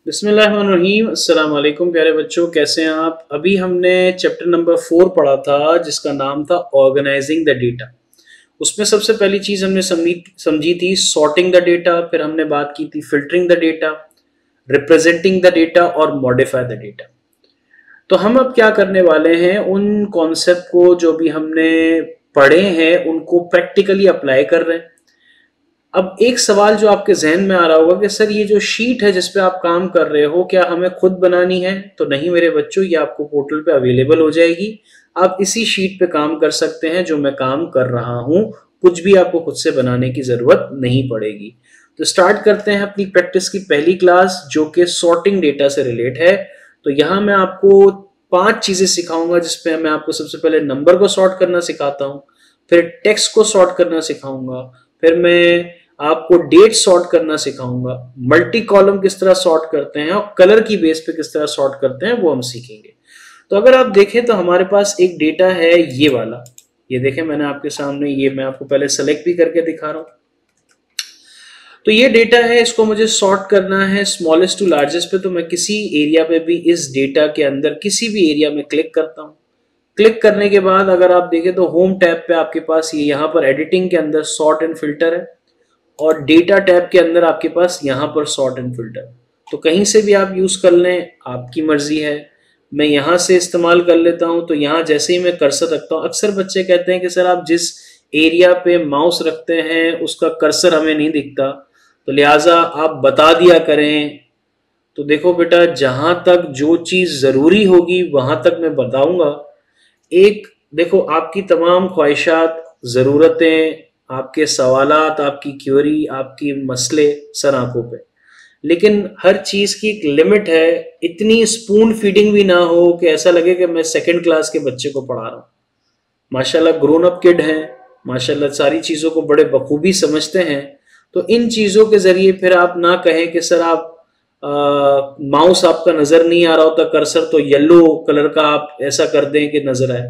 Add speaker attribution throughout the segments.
Speaker 1: बिस्मिल्लाहिर्रहमानिर्रहीम। अस्सलाम वालेकुम प्यारे बच्चों, कैसे हैं आप। अभी हमने चैप्टर नंबर 4 पढ़ा था जिसका नाम था ऑर्गेनाइजिंग द डेटा। उसमें सबसे पहली चीज़ हमने समझी थी सॉर्टिंग द डेटा, फिर हमने बात की थी filtering the data, representing the data और मॉडिफाई द डेटा। तो हम अब क्या करने वाले हैं, उन कॉन्सेप्ट को जो भी हमने पढ़े हैं उनको प्रैक्टिकली अप्लाई कर रहे हैं। अब एक सवाल जो आपके जहन में आ रहा होगा कि सर ये जो शीट है जिस पे आप काम कर रहे हो क्या हमें खुद बनानी है। तो नहीं मेरे बच्चों, ये आपको पोर्टल पे अवेलेबल हो जाएगी। आप इसी शीट पे काम कर सकते हैं जो मैं काम कर रहा हूं। कुछ भी आपको खुद से बनाने की जरूरत नहीं पड़ेगी। तो स्टार्ट करते हैं अपनी प्रैक्टिस की पहली क्लास जो कि सॉर्टिंग डेटा से रिलेट है। तो यहाँ मैं आपको 5 चीजें सिखाऊंगा जिसपे मैं आपको सबसे पहले नंबर को सॉर्ट करना सिखाता हूँ, फिर टेक्स्ट को सॉर्ट करना सिखाऊंगा, फिर मैं आपको डेट सॉर्ट करना सिखाऊंगा, मल्टी कॉलम किस तरह सॉर्ट करते हैं और कलर की बेस पे किस तरह सॉर्ट करते हैं वो हम सीखेंगे। तो अगर आप देखें तो हमारे पास एक डेटा है ये वाला। ये देखें मैंने आपके सामने, ये मैं आपको पहले सेलेक्ट भी करके दिखा रहा हूं। तो ये डेटा है, इसको मुझे सॉर्ट करना है स्मॉलेस्ट टू लार्जेस्ट पे। तो मैं किसी एरिया पे भी इस डेटा के अंदर किसी भी एरिया में क्लिक करता हूं। क्लिक करने के बाद अगर आप देखें तो होम टैब पे आपके पास ये यहाँ पर एडिटिंग के अंदर सॉर्ट एंड फिल्टर है और डेटा टैब के अंदर आपके पास यहाँ पर सॉर्ट एंड फिल्टर। तो कहीं से भी आप यूज कर लें, आपकी मर्जी है। मैं यहाँ से इस्तेमाल कर लेता हूँ। तो यहाँ जैसे ही मैं कर्सर रखता हूँ, अक्सर बच्चे कहते हैं कि सर आप जिस एरिया पे माउस रखते हैं उसका कर्सर हमें नहीं दिखता, तो लिहाजा आप बता दिया करें। तो देखो बेटा, जहां तक जो चीज जरूरी होगी वहां तक मैं बताऊंगा। एक देखो, आपकी तमाम ख्वाहिशात, ज़रूरतें, आपके सवालात, आपकी क्यूरी, आपकी मसले सर आंखों पे। लेकिन हर चीज़ की एक लिमिट है। इतनी स्पून फीडिंग भी ना हो कि ऐसा लगे कि मैं सेकंड क्लास के बच्चे को पढ़ा रहा हूँ। माशाल्लाह ग्रोन अप किड हैं, माशाल्लाह सारी चीज़ों को बड़े बखूबी समझते हैं। तो इन चीज़ों के ज़रिए फिर आप ना कहें कि सर आप माउस आपका नज़र नहीं आ रहा होता, कर्सर तो येलो कलर का आप ऐसा कर दें कि नज़र आए।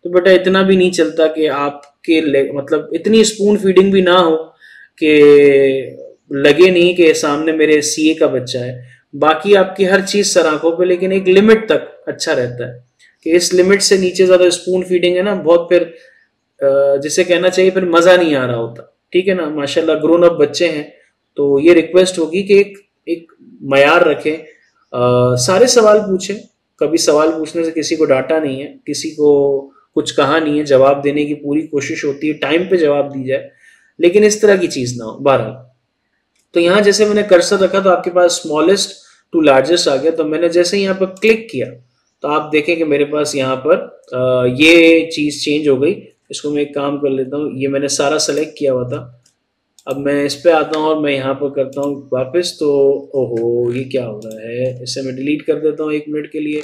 Speaker 1: तो बेटा इतना भी नहीं चलता कि आपके मतलब इतनी स्पून फीडिंग भी ना हो कि लगे नहीं कि सामने मेरे सीए का बच्चा है। बाकी आपकी हर चीज़ सर आंखों पे, लेकिन एक लिमिट तक अच्छा रहता है कि इस लिमिट से नीचे ज़्यादा स्पून फीडिंग है ना, बहुत फिर जिसे कहना चाहिए फिर मज़ा नहीं आ रहा होता। ठीक है ना, माशाल्लाह ग्रोन अप बच्चे हैं। तो ये रिक्वेस्ट होगी कि एक मयार रखें, सारे सवाल पूछें। कभी सवाल पूछने से किसी को डांटा नहीं है, किसी को कुछ कहा नहीं है, जवाब देने की पूरी कोशिश होती है, टाइम पे जवाब दी जाए, लेकिन इस तरह की चीज़ ना हो। बहरहाल तो यहाँ जैसे मैंने कर्सर रखा तो आपके पास स्मॉलेस्ट टू लार्जेस्ट आ गया। तो मैंने जैसे यहाँ पर क्लिक किया तो आप देखें कि मेरे पास यहाँ पर ये चीज़ चेंज हो गई। इसको मैं एक काम कर लेता हूँ, ये मैंने सारा सेलेक्ट किया हुआ था। अब मैं इस पे आता हूँ और मैं यहाँ पर करता हूँ वापस। तो ओहो, ये क्या हो रहा है, इसे मैं डिलीट कर देता हूँ 1 मिनट के लिए।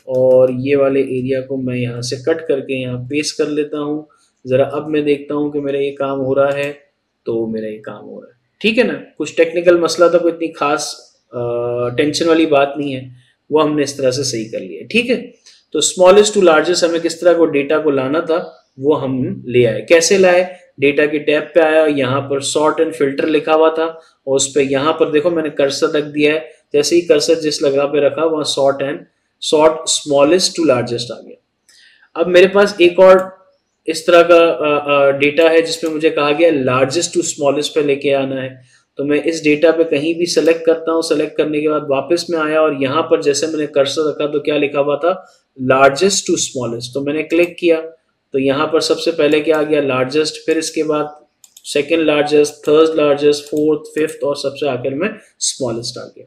Speaker 1: और ये वाले एरिया को मैं यहाँ से कट करके यहाँ पेस्ट कर लेता हूँ। ज़रा अब मैं देखता हूँ कि मेरा ये काम हो रहा है। तो मेरा ये काम हो रहा है, ठीक है ना। कुछ टेक्निकल मसला था, कोई इतनी खास टेंशन वाली बात नहीं है, वो हमने इस तरह से सही कर लिया, ठीक है। तो स्मॉलेस्ट टू लार्जेस्ट हमें किस तरह को डेटा को लाना था वो हम ले आए। कैसे लाए, डेटा की टैब पे आया, यहाँ पर सॉर्ट एंड फिल्टर लिखा हुआ था और उस पर यहाँ पर देखो मैंने कर्सर रख दिया है। जैसे ही कर्सर जिस जगह पे रखा वहाँ सॉर्ट स्मॉलेस्ट टू लार्जेस्ट आ गया। अब मेरे पास एक और इस तरह का डेटा है जिसमें मुझे कहा गया लार्जेस्ट टू स्मॉलेस्ट पे लेके आना है। तो मैं इस डेटा पे कहीं भी सेलेक्ट करता हूँ, सेलेक्ट करने के बाद वापस में आया और यहाँ पर जैसे मैंने कर्सर रखा तो क्या लिखा हुआ था, लार्जेस्ट टू स्मॉलेस्ट। तो मैंने क्लिक किया तो यहाँ पर सबसे पहले क्या आ गया, लार्जेस्ट, फिर इसके बाद second largest, third largest, fourth, fifth और सबसे आखिर में स्मॉलेस्ट आ गया।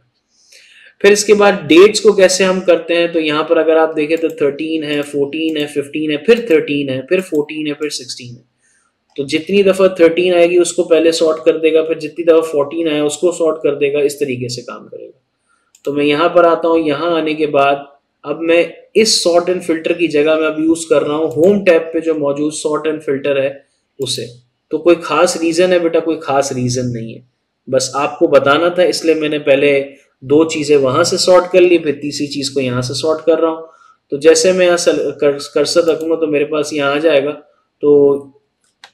Speaker 1: फिर इसके बाद डेट्स को कैसे हम करते हैं, तो यहाँ पर अगर आप देखें तो 13 है, 14 है, 15 है, फिर 13 है, फिर 14 है, फिर 16 है। तो जितनी दफ़ा 13 आएगी उसको पहले सॉर्ट कर देगा, फिर जितनी दफ़ा 14 आया उसको सॉर्ट कर देगा, इस तरीके से काम करेगा। तो मैं यहाँ पर आता हूँ, यहाँ आने के बाद अब मैं इस सॉर्ट एंड फिल्टर की जगह मैं अब यूज़ कर रहा हूँ होम टैब पे जो मौजूद सॉर्ट एंड फिल्टर है उसे। तो कोई खास रीज़न है बेटा, कोई खास रीज़न नहीं है, बस आपको बताना था इसलिए मैंने पहले 2 चीज़ें वहाँ से सॉर्ट कर ली, फिर तीसरी चीज़ को यहाँ से सॉर्ट कर रहा हूँ। तो जैसे मैं यहाँ कर्सर रखूँगा तो मेरे पास यहाँ आ जाएगा। तो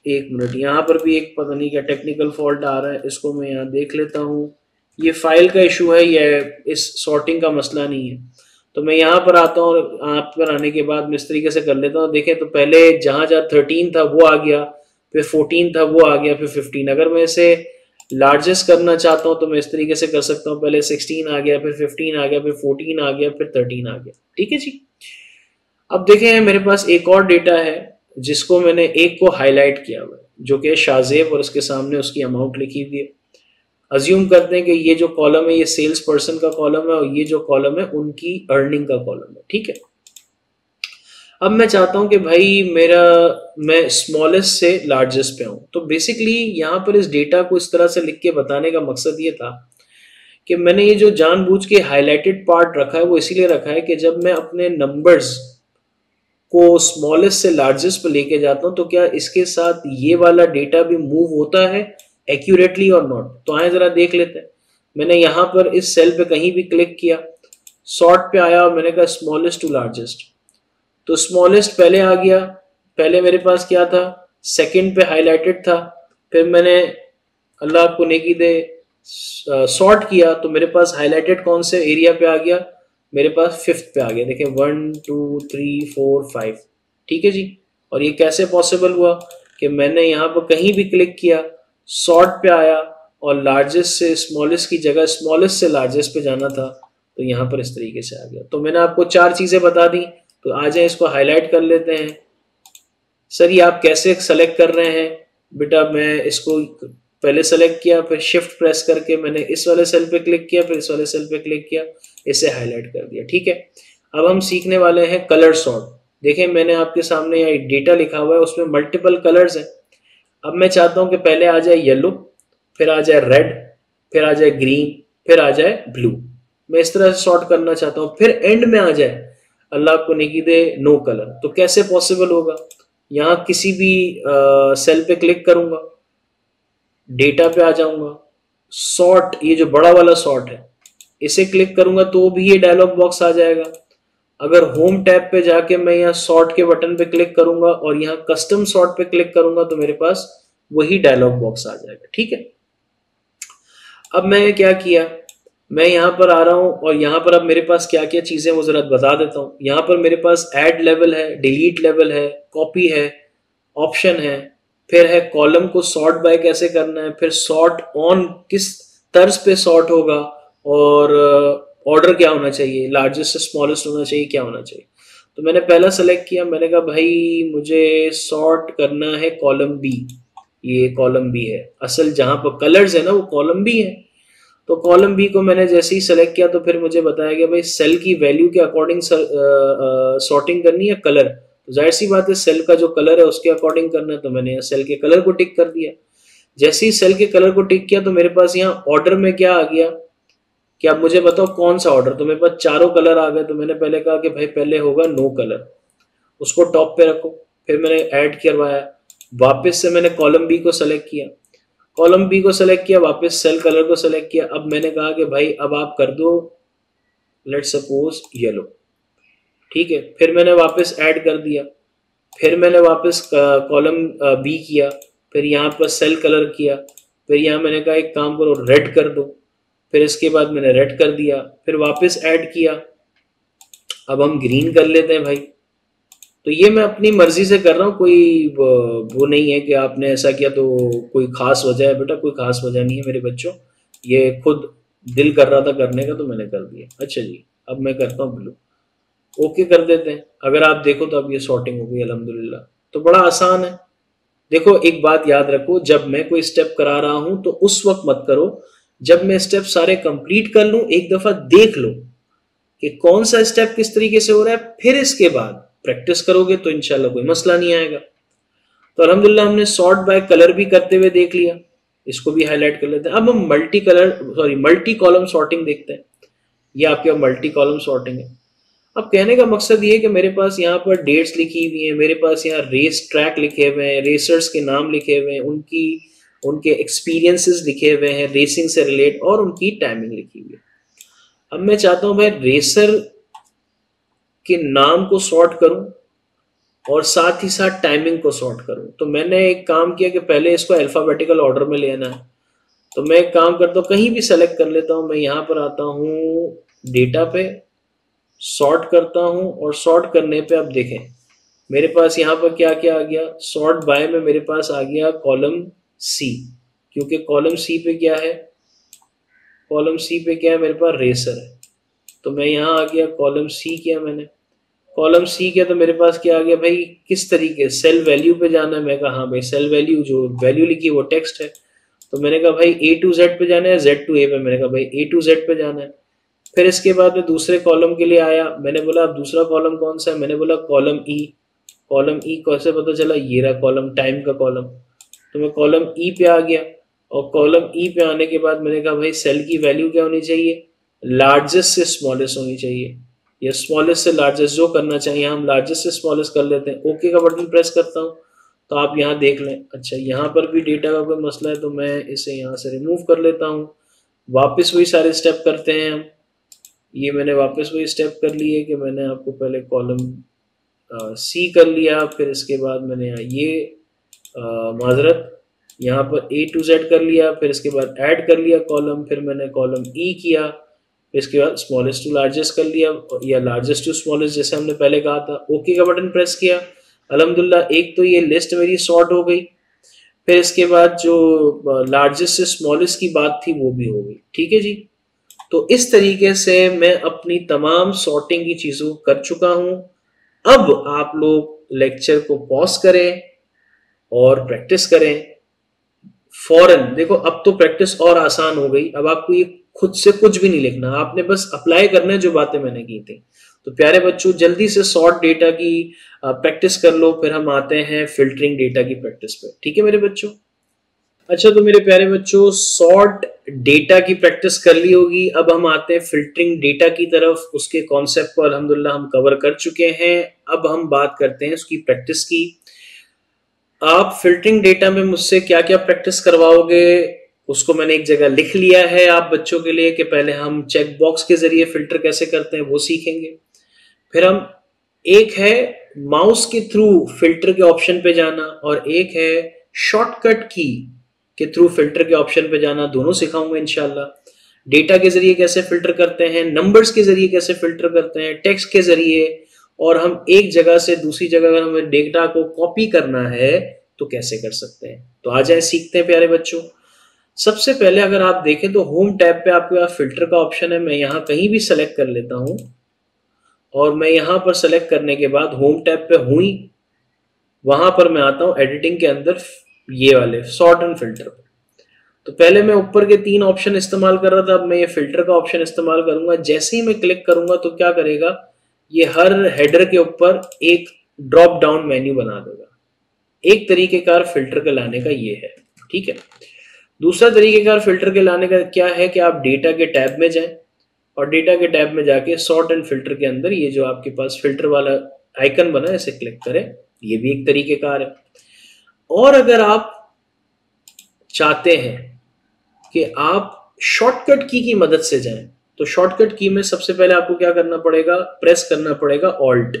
Speaker 1: 1 मिनट, यहाँ पर भी एक पता नहीं क्या टेक्निकल फॉल्ट आ रहा है, इसको मैं यहाँ देख लेता हूँ। ये फाइल का इशू है, ये इस सॉर्टिंग का मसला नहीं है। तो मैं यहाँ पर आता हूँ और आप पर आने के बाद मैं इस तरीके से कर लेता हूँ। देखें तो पहले जहाँ जहाँ 13 था वो आ गया, फिर 14 था वो आ गया, फिर 15। अगर मैं इसे लार्जेस्ट करना चाहता हूँ तो मैं इस तरीके से कर सकता हूँ, पहले 16 आ गया, फिर 15 आ गया, फिर 14 आ गया, फिर 13 आ गया। ठीक है जी। अब देखें मेरे पास एक और डेटा है जिसको मैंने एक को हाईलाइट किया हुआ है, जो कि शाजेब, और उसके सामने उसकी अमाउंट लिखी हुई है। अज्यूम करते हैं कि ये जो कॉलम है ये सेल्स पर्सन का कॉलम है और ये जो कॉलम है उनकी अर्निंग का कॉलम है। ठीक है। अब मैं चाहता हूं कि भाई मैं स्मॉलेस्ट से लार्जेस्ट पे आऊं। तो बेसिकली यहाँ पर इस डेटा को इस तरह से लिख के बताने का मकसद ये था कि मैंने ये जो जानबूझ के हाईलाइटेड पार्ट रखा है वो इसीलिए रखा है कि जब मैं अपने नंबर्स को स्मॉलेस्ट से लार्जेस्ट पे लेके जाता हूं तो क्या इसके साथ ये वाला डेटा भी मूव होता है एक्यूरेटली और नॉट। तो आए जरा देख लेते हैं। मैंने यहाँ पर इस सेल पे कहीं भी क्लिक किया, सॉर्ट पे आया और मैंने कहा स्मॉलेस्ट टू लार्जेस्ट। तो स्मॉलेस्ट पहले आ गया, पहले मेरे पास क्या था, सेकंड पे हाईलाइटेड था। फिर मैंने, अल्लाह आपको नेकी दे, सॉर्ट किया तो मेरे पास हाईलाइटेड कौन से एरिया पे आ गया, मेरे पास फिफ्थ पे आ गया। देखिए 1 2 3 4 5। ठीक है जी। और ये कैसे पॉसिबल हुआ कि मैंने यहाँ पर कहीं भी क्लिक किया, सॉर्ट पे आया और लार्जेस्ट से स्मॉलेस्ट की जगह स्मॉलेस्ट से लार्जेस्ट पे जाना था, तो यहाँ पर इस तरीके से आ गया। तो मैंने आपको 4 चीज़ें बता दी। तो आ जाए इसको हाईलाइट कर लेते हैं। सर ये आप कैसे सेलेक्ट कर रहे हैं? बेटा मैं इसको पहले सेलेक्ट किया, फिर शिफ्ट प्रेस करके मैंने इस वाले सेल पे क्लिक किया, फिर इस वाले सेल पे क्लिक किया, इसे हाईलाइट कर दिया। ठीक है। अब हम सीखने वाले हैं कलर सॉर्ट। देखें मैंने आपके सामने यहाँ डेटा लिखा हुआ है, उसमें मल्टीपल कलर्स हैं। अब मैं चाहता हूँ कि पहले आ जाए येलो, फिर आ जाए रेड, फिर आ जाए ग्रीन, फिर आ जाए ब्लू। मैं इस तरह से सॉर्ट करना चाहता हूँ, फिर एंड में आ जाए अल्लाह आपको नेकी दे नो कलर। तो कैसे पॉसिबल होगा? यहाँ किसी भी सेल पे क्लिक करूंगा, डेटा पे आ जाऊंगा, सॉर्ट, ये जो बड़ा वाला सॉर्ट है इसे क्लिक करूंगा तो भी ये डायलॉग बॉक्स आ जाएगा। अगर होम टैब पे जाके मैं यहाँ सॉर्ट के बटन पे क्लिक करूंगा और यहाँ कस्टम सॉर्ट पे क्लिक करूंगा तो मेरे पास वही डायलॉग बॉक्स आ जाएगा। ठीक है। अब मैंने क्या किया, मैं यहाँ पर आ रहा हूँ और यहाँ पर अब मेरे पास क्या क्या चीजें वो जरा बता देता हूँ। यहाँ पर मेरे पास ऐड लेवल है, डिलीट लेवल है, कॉपी है, ऑप्शन है, फिर है कॉलम को सॉर्ट बाय कैसे करना है, फिर सॉर्ट ऑन किस तर्ज पे सॉर्ट होगा, और ऑर्डर क्या होना चाहिए, लार्जेस्ट से स्मॉलेस्ट होना चाहिए, क्या होना चाहिए। तो मैंने पहला सेलेक्ट किया, मैंने कहा भाई मुझे सॉर्ट करना है कॉलम बी। ये कॉलम बी है, असल जहां पर कलर्स है ना वो कॉलम बी है। तो कॉलम बी को मैंने जैसे ही सेलेक्ट किया तो फिर मुझे बताया गया भाई सेल की वैल्यू के अकॉर्डिंग सॉर्टिंग करनी है कलर। तो जाहिर सी बात है सेल का जो कलर है उसके अकॉर्डिंग करना है, तो मैंने सेल के कलर को टिक कर दिया। जैसे ही सेल के कलर को टिक किया तो मेरे पास यहाँ ऑर्डर में क्या आ गया कि आप मुझे बताओ कौन सा ऑर्डर। तो मेरे पास चारों कलर आ गए। तो मैंने पहले कहा कि भाई पहले होगा नो कलर, उसको टॉप पे रखो। फिर मैंने ऐड करवाया, वापस से मैंने कॉलम बी को सेलेक्ट किया, कॉलम बी को सेलेक्ट किया, वापस सेल कलर को सेलेक्ट किया। अब मैंने कहा कि भाई अब आप कर दो लेट सपोज येलो। ठीक है। फिर मैंने वापस ऐड कर दिया, फिर मैंने वापस कॉलम बी किया, फिर यहाँ पर सेल कलर किया, फिर यहाँ मैंने कहा एक काम करो रेड कर दो, फिर इसके बाद मैंने रेड कर दिया, फिर वापस ऐड किया। अब हम ग्रीन कर लेते हैं भाई। तो ये मैं अपनी मर्जी से कर रहा हूँ, कोई वो नहीं है कि आपने ऐसा किया तो कोई खास वजह है। बेटा कोई खास वजह नहीं है मेरे बच्चों, ये खुद दिल कर रहा था करने का तो मैंने कर दिया। अच्छा जी, अब मैं करता हूँ ब्लू, ओके कर देते हैं। अगर आप देखो तो अब ये सॉर्टिंग हो गई अल्हम्दुलिल्लाह। तो बड़ा आसान है। देखो एक बात याद रखो, जब मैं कोई स्टेप करा रहा हूं तो उस वक्त मत करो, जब मैं स्टेप सारे कंप्लीट कर लूं एक दफा देख लो कि कौन सा स्टेप किस तरीके से हो रहा है, फिर इसके बाद प्रैक्टिस करोगे तो इंशाल्लाह कोई मसला नहीं आएगा। तो अल्हम्दुलिल्लाह हमने सॉर्ट बाय कलर भी करते हुए देख लिया, इसको भी हाईलाइट कर लेते हैं। अब हम मल्टी कॉलम सॉर्टिंग देखते हैं। ये आपके मल्टी कॉलम सॉर्टिंग है। अब कहने का मकसद ये है कि मेरे पास यहाँ पर डेट्स लिखी हुई हैं, मेरे पास यहाँ रेस ट्रैक लिखे हुए हैं, रेसर्स के नाम लिखे हुए हैं, उनके एक्सपीरियंसेस लिखे हुए हैं रेसिंग से रिलेट, और उनकी टाइमिंग लिखी हुई है। अब मैं चाहता हूं भाई रेसर के नाम को सॉर्ट करूं और साथ ही साथ टाइमिंग को सॉर्ट करूं। तो मैंने एक काम किया कि पहले इसको अल्फाबेटिकल ऑर्डर में लेना है। तो मैं एक काम करता हूँ, कहीं भी सेलेक्ट कर लेता हूँ, मैं यहाँ पर आता हूँ डेटा पे, सॉर्ट करता हूँ, और सॉर्ट करने पे अब देखें मेरे पास यहाँ पर क्या क्या आ गया, सॉर्ट बाय में मेरे पास आ गया कॉलम सी, क्योंकि कॉलम सी पे क्या है, कॉलम सी पे क्या है, मेरे पास रेसर है। तो मैं यहाँ आ गया, कॉलम सी किया मैंने, कॉलम सी किया तो मेरे पास क्या आ गया भाई, किस तरीके सेल वैल्यू पे जाना है। मैं कहा हाँ भाई सेल वैल्यू, जो वैल्यू लिखी है वो टेक्स्ट है। तो मैंने कहा भाई ए टू जेड पे जाना है, जेड टू ए पे, मैंने कहा भाई ए टू जेड पे जाना है। फिर इसके बाद मैं दूसरे कॉलम के लिए आया, मैंने बोला अब दूसरा कॉलम कौन सा है, मैंने बोला कॉलम ई। कॉलम ई कैसे पता चला, ये रहा कॉलम, टाइम का कॉलम। तो मैं कॉलम ई पे आ गया, और कॉलम ई पे आने के बाद मैंने कहा भाई सेल की वैल्यू क्या होनी चाहिए, लार्जेस्ट से स्मॉलेस्ट होनी चाहिए, या स्मॉलेस्ट से लार्जेस्ट, जो करना चाहिए हम लार्जेस्ट से स्मॉलेस्ट कर लेते हैं। ओके का बटन प्रेस करता हूँ तो आप यहाँ देख लें, अच्छा यहाँ पर भी डेटा का कोई मसला है तो मैं इसे यहाँ से रिमूव कर लेता हूँ। वापस वही सारे स्टेप करते हैं हम। ये मैंने वापस वही स्टेप कर लिए कि मैंने आपको पहले कॉलम सी कर लिया, फिर इसके बाद मैंने ये माजरत यहाँ पर ए टू जेड कर लिया, फिर इसके बाद ऐड कर लिया कॉलम, फिर मैंने कॉलम ई किया, फिर इसके बाद स्मॉलेस्ट टू लार्जेस्ट कर लिया, या लार्जेस्ट टू स्मॉलेस्ट जैसे हमने पहले कहा था। ओके का बटन प्रेस किया, अल्हम्दुलिल्लाह एक तो ये लिस्ट मेरी सॉर्ट हो गई। फिर इसके बाद जो लार्जेस्ट से स्मॉलेस्ट की बात थी वो भी हो गई। ठीक है जी, तो इस तरीके से मैं अपनी तमाम सॉर्टिंग की चीज़ों कर चुका हूँ। अब आप लोग लेक्चर को पॉज करें और प्रैक्टिस करें फौरन। देखो अब तो प्रैक्टिस और आसान हो गई, अब आपको ये खुद से कुछ भी नहीं लिखना, आपने बस अप्लाई करना है जो बातें मैंने की थी। तो प्यारे बच्चों जल्दी से सॉर्ट डेटा की प्रैक्टिस कर लो, फिर हम आते हैं फिल्टरिंग डेटा की प्रैक्टिस पे। ठीक है मेरे बच्चों। अच्छा तो मेरे प्यारे बच्चों सॉर्ट डेटा की प्रैक्टिस कर ली होगी, अब हम आते हैं फिल्टरिंग डेटा की तरफ। उसके कॉन्सेप्ट को अल्हम्दुलिल्लाह हम कवर कर चुके हैं, अब हम बात करते हैं उसकी प्रैक्टिस की। आप फिल्टरिंग डेटा में मुझसे क्या क्या प्रैक्टिस करवाओगे उसको मैंने एक जगह लिख लिया है आप बच्चों के लिए, कि पहले हम चेक बॉक्स के जरिए फिल्टर कैसे करते हैं वो सीखेंगे। फिर हम, एक है माउस के थ्रू फिल्टर के ऑप्शन पे जाना, और एक है शॉर्टकट की के थ्रू फिल्टर के ऑप्शन पे जाना, दोनों सिखाऊंगा इंशाल्लाह। डेटा के जरिए कैसे फिल्टर करते हैं, नंबर्स के जरिए कैसे फिल्टर करते हैं, टेक्स्ट के जरिए, और हम एक जगह से दूसरी जगह अगर हमें डेटा को कॉपी करना है तो कैसे कर सकते हैं। तो आ जाए सीखते हैं प्यारे बच्चों। सबसे पहले अगर आप देखें तो होम टैब पे आपके पास फिल्टर का ऑप्शन है। मैं यहाँ कहीं भी सेलेक्ट कर लेता हूँ, और मैं यहाँ पर सेलेक्ट करने के बाद होम टैब पे हुई, वहां पर मैं आता हूँ एडिटिंग के अंदर ये वाले सॉर्ट एंड फिल्टर पे। तो पहले मैं ऊपर के 3 ऑप्शन इस्तेमाल कर रहा था, अब मैं ये फिल्टर का ऑप्शन इस्तेमाल करूंगा। जैसे ही मैं क्लिक करूंगा तो क्या करेगा, ये हर हेडर के ऊपर एक ड्रॉप डाउन मेन्यू बना देगा। एक तरीकेकार फिल्टर के लाने का ये है। ठीक है, दूसरा तरीकेकार फिल्टर के लाने का क्या है कि आप डेटा के टैब में जाएं, और डेटा के टैब में जाके सॉर्ट एंड फिल्टर के अंदर ये जो आपके पास फिल्टर वाला आइकन बना है इसे क्लिक करें। ये भी एक तरीकेकार है। और अगर आप चाहते हैं कि आप शॉर्टकट की मदद से जाएं, तो शॉर्टकट की में सबसे पहले आपको क्या करना पड़ेगा, प्रेस करना पड़ेगा ऑल्ट।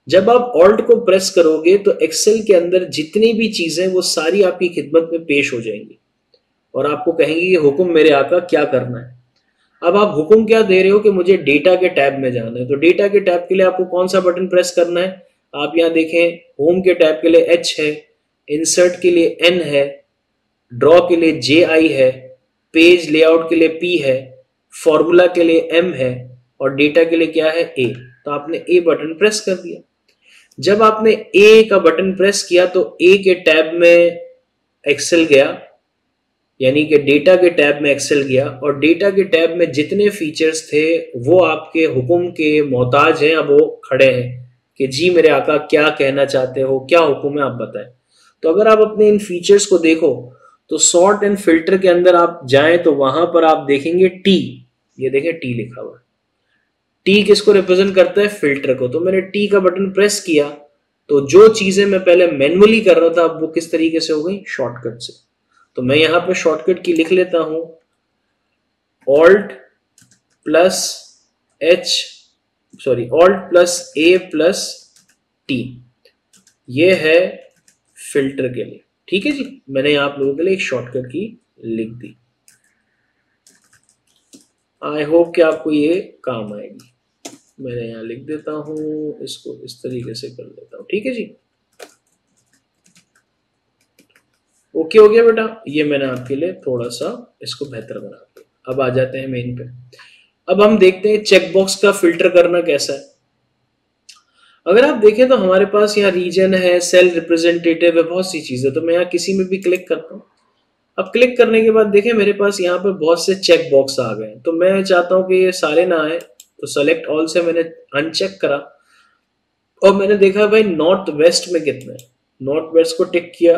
Speaker 1: जब आप ऑल्ट को प्रेस करोगे तो एक्सेल के अंदर जितनी भी चीजें वो सारी आपकी खिदमत में पेश हो जाएंगी, और आपको कहेंगे कि हुक्म मेरे आका क्या करना है। अब आप हुक्म क्या दे रहे हो कि मुझे डेटा के टैब में जाना है, तो डेटा के टैब के लिए आपको कौन सा बटन प्रेस करना है, आप यहाँ देखें होम के टैब के लिए H है, इंसर्ट के लिए N है, ड्रॉ के लिए JI है, पेज लेआउट के लिए P है, फॉर्मूला के लिए M है, और डेटा के लिए क्या है A। तो आपने A बटन प्रेस कर दिया। जब आपने A का बटन प्रेस किया तो A के टैब में एक्सेल गया, यानी कि डेटा के टैब में एक्सेल गया, और डेटा के टैब में जितने फीचर्स थे वो आपके हुक्म के मोहताज हैं। अब वो खड़े हैं कि जी मेरे आका क्या कहना चाहते हो, क्या हुक्म है आप बताएं। तो अगर आप अपने इन फीचर्स को देखो तो सॉर्ट एंड फिल्टर के अंदर आप जाएं तो वहां पर आप देखेंगे टी, ये देखें टी लिखा हुआ है। टी किसको रिप्रेजेंट करता है, फिल्टर को। तो मैंने टी का बटन प्रेस किया तो जो चीजें मैं पहले मैनुअली कर रहा था वो किस तरीके से हो गई, शॉर्टकट से। तो मैं यहां पे शॉर्टकट की लिख लेता हूं, alt plus H, sorry alt plus A plus T, ये है फिल्टर के लिए। ठीक है जी, मैंने आप लोगों के लिए एक शॉर्टकट की लिख दी। आई होप कि आपको ये काम आएगी। मैंने यहाँ लिख देता हूँ, इसको इस तरीके से कर देता हूँ। ठीक है जी, ओके हो गया बेटा। ये मैंने आपके लिए थोड़ा सा इसको बेहतर बना दिया। अब आ जाते हैं मेन पे। अब हम देखते हैं चेकबॉक्स का फिल्टर करना कैसा है। अगर आप देखें तो हमारे पास यहाँ रीजन है, सेल रिप्रेजेंटेटिव है, बहुत सी चीजें। तो मैं यहाँ किसी में भी क्लिक करता हूँ। अब क्लिक करने के बाद देखें मेरे पास यहाँ पर बहुत से चेक बॉक्स आ गए। तो मैं चाहता हूँ कि ये सारे ना आए, तो सेलेक्ट ऑल से मैंने अनचेक करा और मैंने देखा भाई नॉर्थ वेस्ट में कितना है। नॉर्थ वेस्ट को टिक किया,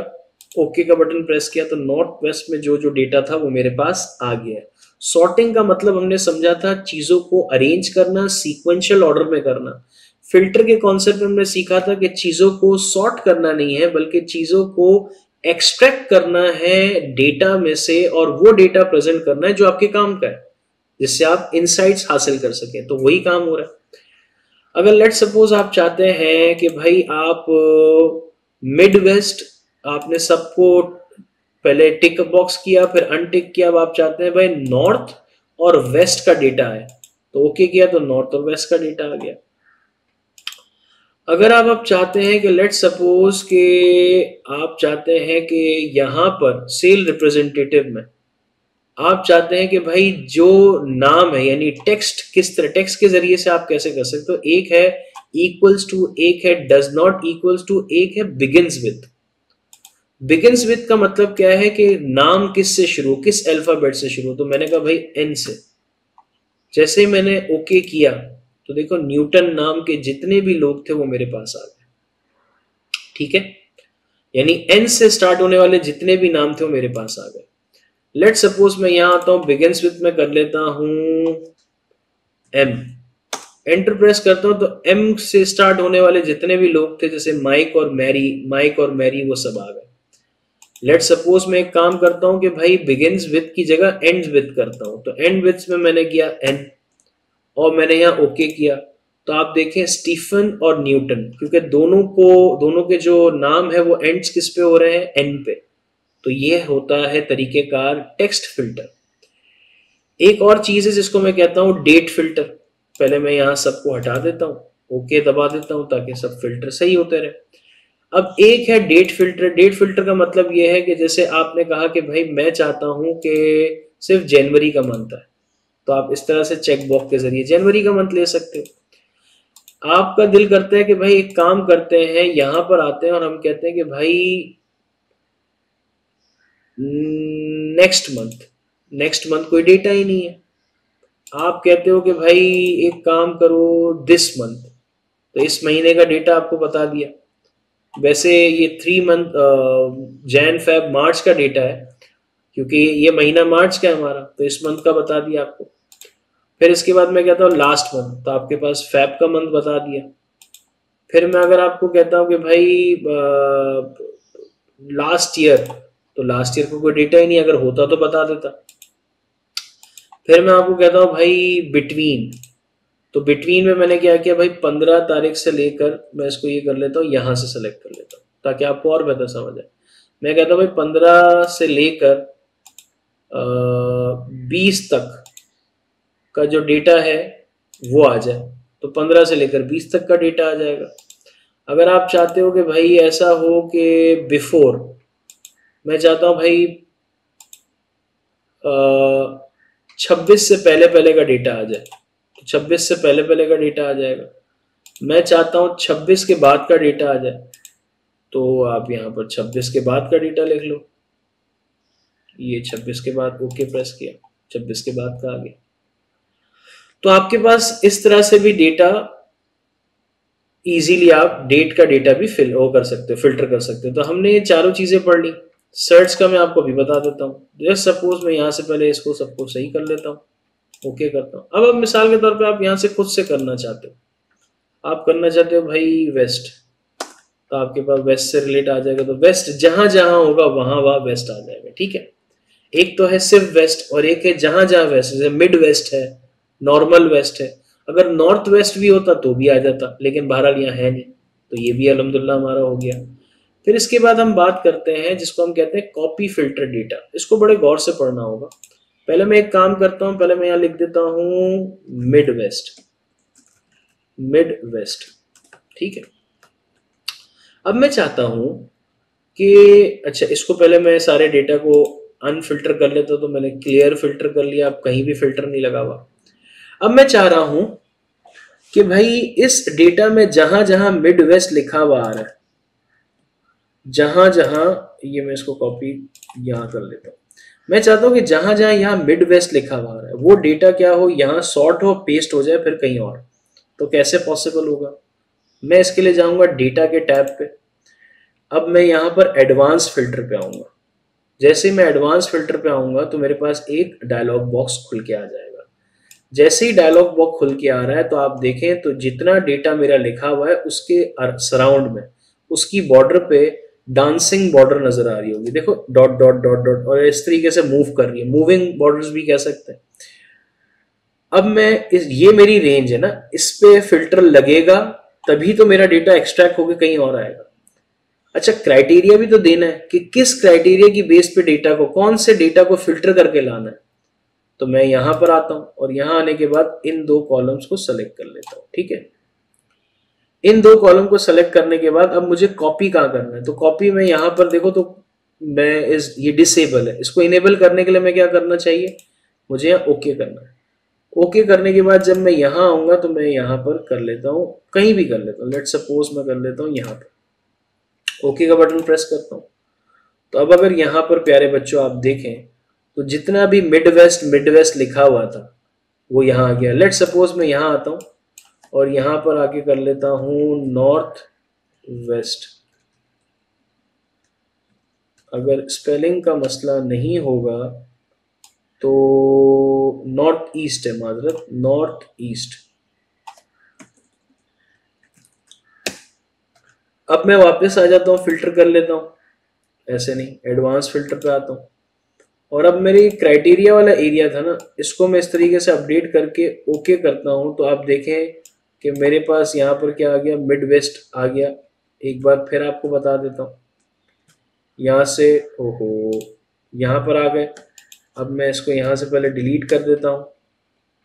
Speaker 1: ओके का बटन प्रेस किया, तो नॉर्थ वेस्ट में जो जो डेटा था वो मेरे पास आ गया है। सॉर्टिंग का मतलब हमने समझा था चीजों को अरेंज करना, सीक्वेंशियल ऑर्डर में करना। फिल्टर के कॉन्सेप्ट में हमने सीखा था कि चीजों को सॉर्ट करना नहीं है, बल्कि चीजों को एक्सट्रैक्ट करना है डेटा में से और वो डेटा प्रेजेंट करना है जो आपके काम का है, जिससे आप इनसाइट्स हासिल कर सकें। तो वही काम हो रहा है। अगर लेट सपोज आप चाहते हैं कि भाई आप मिड वेस्ट, आपने सबको पहले टिक बॉक्स किया फिर अनटिक किया, अब आप चाहते हैं भाई नॉर्थ और वेस्ट का डेटा है, तो ओके किया तो नॉर्थ और वेस्ट का डेटा आ गया। अगर आप अब चाहते हैं कि लेट सपोज के आप चाहते हैं कि यहां पर सेल रिप्रेजेंटेटिव में आप चाहते हैं कि भाई जो नाम है, यानी टेक्स्ट किस तरह, टेक्स्ट के जरिए से आप कैसे कर सकते हो। एक है इक्वल्स टू, एक है डज नॉट इक्वल्स टू, एक है बिगिंस विथ। बिगिंस विथ का मतलब क्या है कि नाम किस से शुरू, किस अल्फाबेट से शुरू। तो मैंने कहा भाई एन से। जैसे ही मैंने ओके किया तो देखो न्यूटन नाम के जितने भी लोग थे वो मेरे पास आ गए। ठीक है, यानी एन से स्टार्ट होने वाले जितने भी नाम थे वो मेरे पास आ गए। लेट सपोज मैं यहां आता हूं, बिगिंस विथ में कर लेता हूं एम, एंटर प्रेस करता हूं तो एम से स्टार्ट होने वाले जितने भी लोग थे, जैसे माइक और मैरी, माइक और मैरी, वो सब आ गए। लेट सपोज मैं एक काम करता हूं कि भाई बिगिंस विथ की जगह एंड्स विथ करता हूं, तो एंड विथ में मैंने किया एन और मैंने यहाँ ओके किया। तो आप देखें स्टीफन और न्यूटन, क्योंकि दोनों के जो नाम है वो एंड्स किस पे हो रहे हैं, एन पे। तो ये होता है तरीकेकार टेक्स्ट फिल्टर। एक और चीज है जिसको मैं कहता हूं डेट फिल्टर। पहले मैं यहाँ सबको हटा देता हूँ, ओके दबा देता हूँ ताकि सब फिल्टर सही होते रहे। अब एक है डेट फिल्टर। डेट फिल्टर का मतलब ये है कि जैसे आपने कहा कि भाई मैं चाहता हूं कि सिर्फ जनवरी का मंथ है, तो आप इस तरह से चेक बॉक्स के जरिए जनवरी का मंथ ले सकते हो। आपका दिल करता है कि भाई एक काम करते हैं, यहां पर आते हैं और हम कहते हैं कि भाई नेक्स्ट मंथ। नेक्स्ट मंथ कोई डेटा ही नहीं है। आप कहते हो कि भाई एक काम करो दिस मंथ, तो इस महीने का डेटा आपको बता दिया। वैसे ये 3 मंथ जैन फेब मार्च का डेटा है, क्योंकि ये महीना मार्च का है हमारा, तो इस मंथ का बता दिया आपको। फिर इसके बाद मैं कहता हूँ लास्ट मंथ, तो आपके पास फेब का मंथ बता दिया। फिर मैं अगर आपको कहता हूँ कि भाई लास्ट ईयर, तो लास्ट ईयर को कोई डेटा ही नहीं, अगर होता तो बता देता। फिर मैं आपको कहता हूँ भाई बिटवीन, तो बिटवीन में मैंने क्या किया भाई 15 तारीख से लेकर, मैं इसको ये कर लेता हूँ, यहाँ से सेलेक्ट कर लेता हूँ ताकि आपको और बेहतर समझ आए। मैं कहता हूँ भाई 15 से लेकर 20 तक का जो डेटा है वो आ जाए, तो 15 से लेकर 20 तक का डेटा आ जाएगा। अगर आप चाहते हो कि भाई ऐसा हो कि बिफोर, मैं चाहता हूँ भाई 26 से पहले पहले का डेटा आ जाए, तो 26 से पहले पहले का डेटा आ जाएगा। मैं चाहता हूँ 26 के बाद का डेटा आ जाए, तो आप यहाँ पर 26 के बाद का डेटा लिख लो। ये 26 के बाद ओके प्रेस किया, 26 के बाद का आ गया। तो आपके पास इस तरह से भी डेटा इजीली आप डेट का डेटा भी कर सकते हो, फिल्टर कर सकते हो। तो हमने ये चारों चीजें पढ़ ली। सर्च का मैं आपको भी बता देता हूँ। जस्ट सपोज मैं यहाँ से पहले इसको सबको सही कर लेता हूँ, ओके करता हूँ। अब मिसाल के तौर पे आप यहाँ से खुद से करना चाहते हो, आप करना चाहते हो भाई वेस्ट, तो आपके पास वेस्ट से रिलेट आ जाएगा। तो वेस्ट जहां जहां होगा वहां वहां वेस्ट आ जाएगा। ठीक है, एक तो है सिर्फ वेस्ट और एक है जहां जहां वेस्ट, जैसे मिड वेस्ट है, नॉर्मल वेस्ट है। अगर नॉर्थ वेस्ट भी होता तो भी आ जाता, लेकिन बहरहाल यहाँ है नहीं, तो ये भी अल्हम्दुलिल्लाह हमारा हो गया। फिर इसके बाद हम बात करते हैं जिसको हम कहते हैं कॉपी फिल्टर डेटा। इसको बड़े गौर से पढ़ना होगा। पहले मैं एक काम करता हूं, पहले मैं यहां लिख देता हूं मिड वेस्ट, मिड वेस्ट, ठीक है। अब मैं चाहता हूं कि अच्छा, इसको पहले मैं सारे डेटा को अनफिल्टर कर लेता, तो मैंने क्लियर फिल्टर कर लिया, अब कहीं भी फिल्टर नहीं लगा हुआ। अब मैं चाह रहा हूं कि भाई इस डेटा में जहां जहां मिड वेस्ट लिखा हुआ आ रहा है, जहां जहां, ये मैं इसको कॉपी यहां कर लेता हूं, मैं चाहता हूं कि जहां जहां यहां मिड वेस्ट लिखा हुआ आ रहा है वो डेटा क्या हो, यहां सॉर्ट हो, पेस्ट हो जाए फिर कहीं और। तो कैसे पॉसिबल होगा? मैं इसके लिए जाऊंगा डेटा के टैब पे। अब मैं यहां पर एडवांस फिल्टर पे आऊंगा। जैसे ही मैं एडवांस फिल्टर पे आऊंगा तो मेरे पास एक डायलॉग बॉक्स खुल के आ जाएगा। जैसे ही डायलॉग बॉक्स खुल के आ रहा है तो आप देखें तो जितना डेटा मेरा लिखा हुआ है उसके सराउंड में, उसकी बॉर्डर पे डांसिंग बॉर्डर नजर आ रही होगी। देखो डॉट डॉट डॉट डॉट, और इस तरीके से मूव कर रही है, मूविंग बॉर्डर्स भी कह सकते हैं। अब मैं ये मेरी रेंज है ना, इस पे फिल्टर लगेगा तभी तो मेरा डेटा एक्सट्रैक्ट होकर कहीं और आएगा। अच्छा, क्राइटेरिया भी तो देना है कि किस क्राइटेरिया की बेस पे डेटा को, कौन से डेटा को फिल्टर करके लाना है। तो मैं यहां पर आता हूं और यहां आने के बाद इन दो कॉलम्स को सेलेक्ट कर लेता हूं, ठीक है। इन दो कॉलम को सेलेक्ट करने के बाद अब मुझे कॉपी कहां करना है, तो कॉपी में यहां पर देखो तो मैं ये डिसेबल है, इसको इनेबल करने के लिए मैं क्या करना चाहिए, मुझे यहाँ ओके करना है। ओके करने के बाद जब मैं यहाँ आऊंगा तो मैं यहाँ पर कर लेता हूँ, कहीं भी कर लेता हूँ, लेट सपोज मैं कर लेता हूँ यहाँ पर, ओके का बटन प्रेस करता हूँ। तो अब अगर यहाँ पर प्यारे बच्चों आप देखें तो जितना भी मिड वेस्ट लिखा हुआ था वो यहाँ आ गया। लेट सपोज मैं यहाँ आता हूँ और यहाँ पर आके कर लेता हूँ नॉर्थ वेस्ट। अगर स्पेलिंग का मसला नहीं होगा तो नॉर्थ ईस्ट है, माजरत, नॉर्थ ईस्ट। अब मैं वापस आ जाता हूँ, फिल्टर कर लेता हूँ, ऐसे नहीं, एडवांस फिल्टर पे आता हूँ और अब मेरी क्राइटेरिया वाला एरिया था ना, इसको मैं इस तरीके से अपडेट करके ओके करता हूँ। तो आप देखें कि मेरे पास यहाँ पर क्या आ गया, मिड वेस्ट आ गया। एक बार फिर आपको बता देता हूँ, यहाँ से ओहो यहाँ पर आ गए। अब मैं इसको यहाँ से पहले डिलीट कर देता हूँ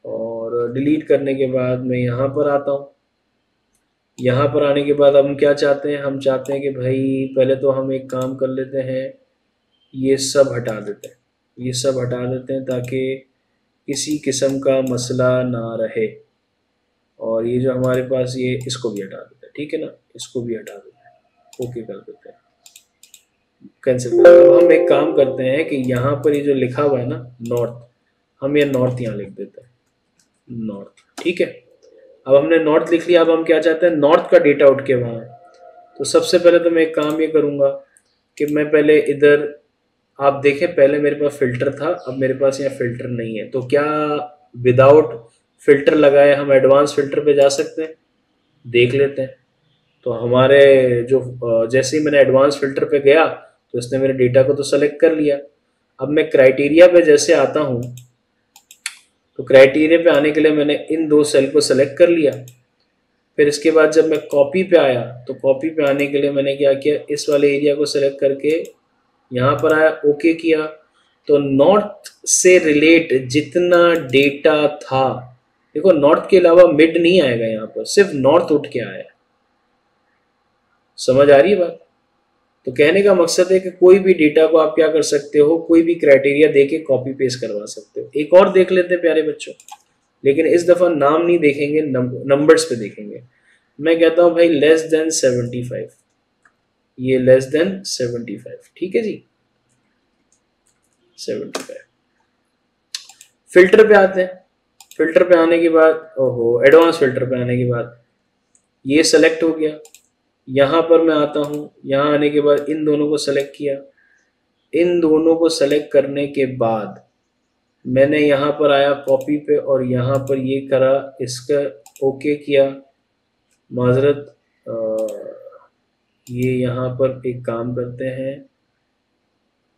Speaker 1: और डिलीट करने के बाद मैं यहाँ पर आता हूँ। यहाँ पर आने के बाद हम क्या चाहते हैं, हम चाहते हैं कि भाई पहले तो हम एक काम कर लेते हैं, ये सब हटा देते हैं, ये सब हटा देते हैं ताकि किसी किस्म का मसला ना रहे। और ये जो हमारे पास ये, इसको भी हटा देते हैं, ठीक है ना, इसको भी हटा देते हैं, ओके कर देते हैं, कैंसिल कर देते हैं। अब हम एक काम करते हैं कि यहाँ पर ये जो लिखा हुआ है ना नॉर्थ, हम ये नॉर्थ यहाँ लिख देते हैं, नॉर्थ, ठीक है। अब हमने नॉर्थ लिख लिया। अब हम क्या चाहते हैं, नॉर्थ का डेटा उठ के वहाँ है। तो सबसे पहले तो मैं एक काम ये करूँगा कि मैं पहले इधर, आप देखें पहले मेरे पास फिल्टर था, अब मेरे पास यहाँ फिल्टर नहीं है। तो क्या विदाउट फिल्टर लगाए हम एडवांस फिल्टर पे जा सकते हैं? देख लेते हैं। तो हमारे जो जैसे ही मैंने एडवांस फिल्टर पे गया तो इसने मेरे डेटा को तो सेलेक्ट कर लिया। अब मैं क्राइटेरिया पे जैसे आता हूँ तो क्राइटेरिया पे आने के लिए मैंने इन दो सेल को सेलेक्ट कर लिया। फिर इसके बाद जब मैं कॉपी पे आया तो कॉपी पे आने के लिए मैंने क्या किया, इस वाले एरिया को सेलेक्ट करके यहाँ पर आया, ओके किया। तो नॉर्थ से रिलेट जितना डेटा था, देखो नॉर्थ के अलावा मिड नहीं आएगा, यहाँ पर सिर्फ नॉर्थ उठ के आया। समझ आ रही है बात? तो कहने का मकसद है कि कोई भी डेटा को आप क्या कर सकते हो, कोई भी क्राइटेरिया देके कॉपी पेस्ट करवा सकते हो। एक और देख लेते हैं प्यारे बच्चों, लेकिन इस दफा नाम नहीं देखेंगे, नंबर्स पे देखेंगे। मैं कहता हूं भाई लेस देन 75, ये लेस देन 75, ठीक है जी, 75। फिल्टर पे आते हैं। फिल्टर पे आने के बाद, ओहो, एडवांस फिल्टर पे आने के बाद ये सेलेक्ट हो गया। यहाँ पर मैं आता हूँ, यहाँ आने के बाद इन दोनों को सेलेक्ट किया। इन दोनों को सेलेक्ट करने के बाद मैंने यहाँ पर आया कॉपी पे और यहाँ पर ये करा, इसका ओके किया। माजरत, ये यहाँ पर एक काम करते हैं,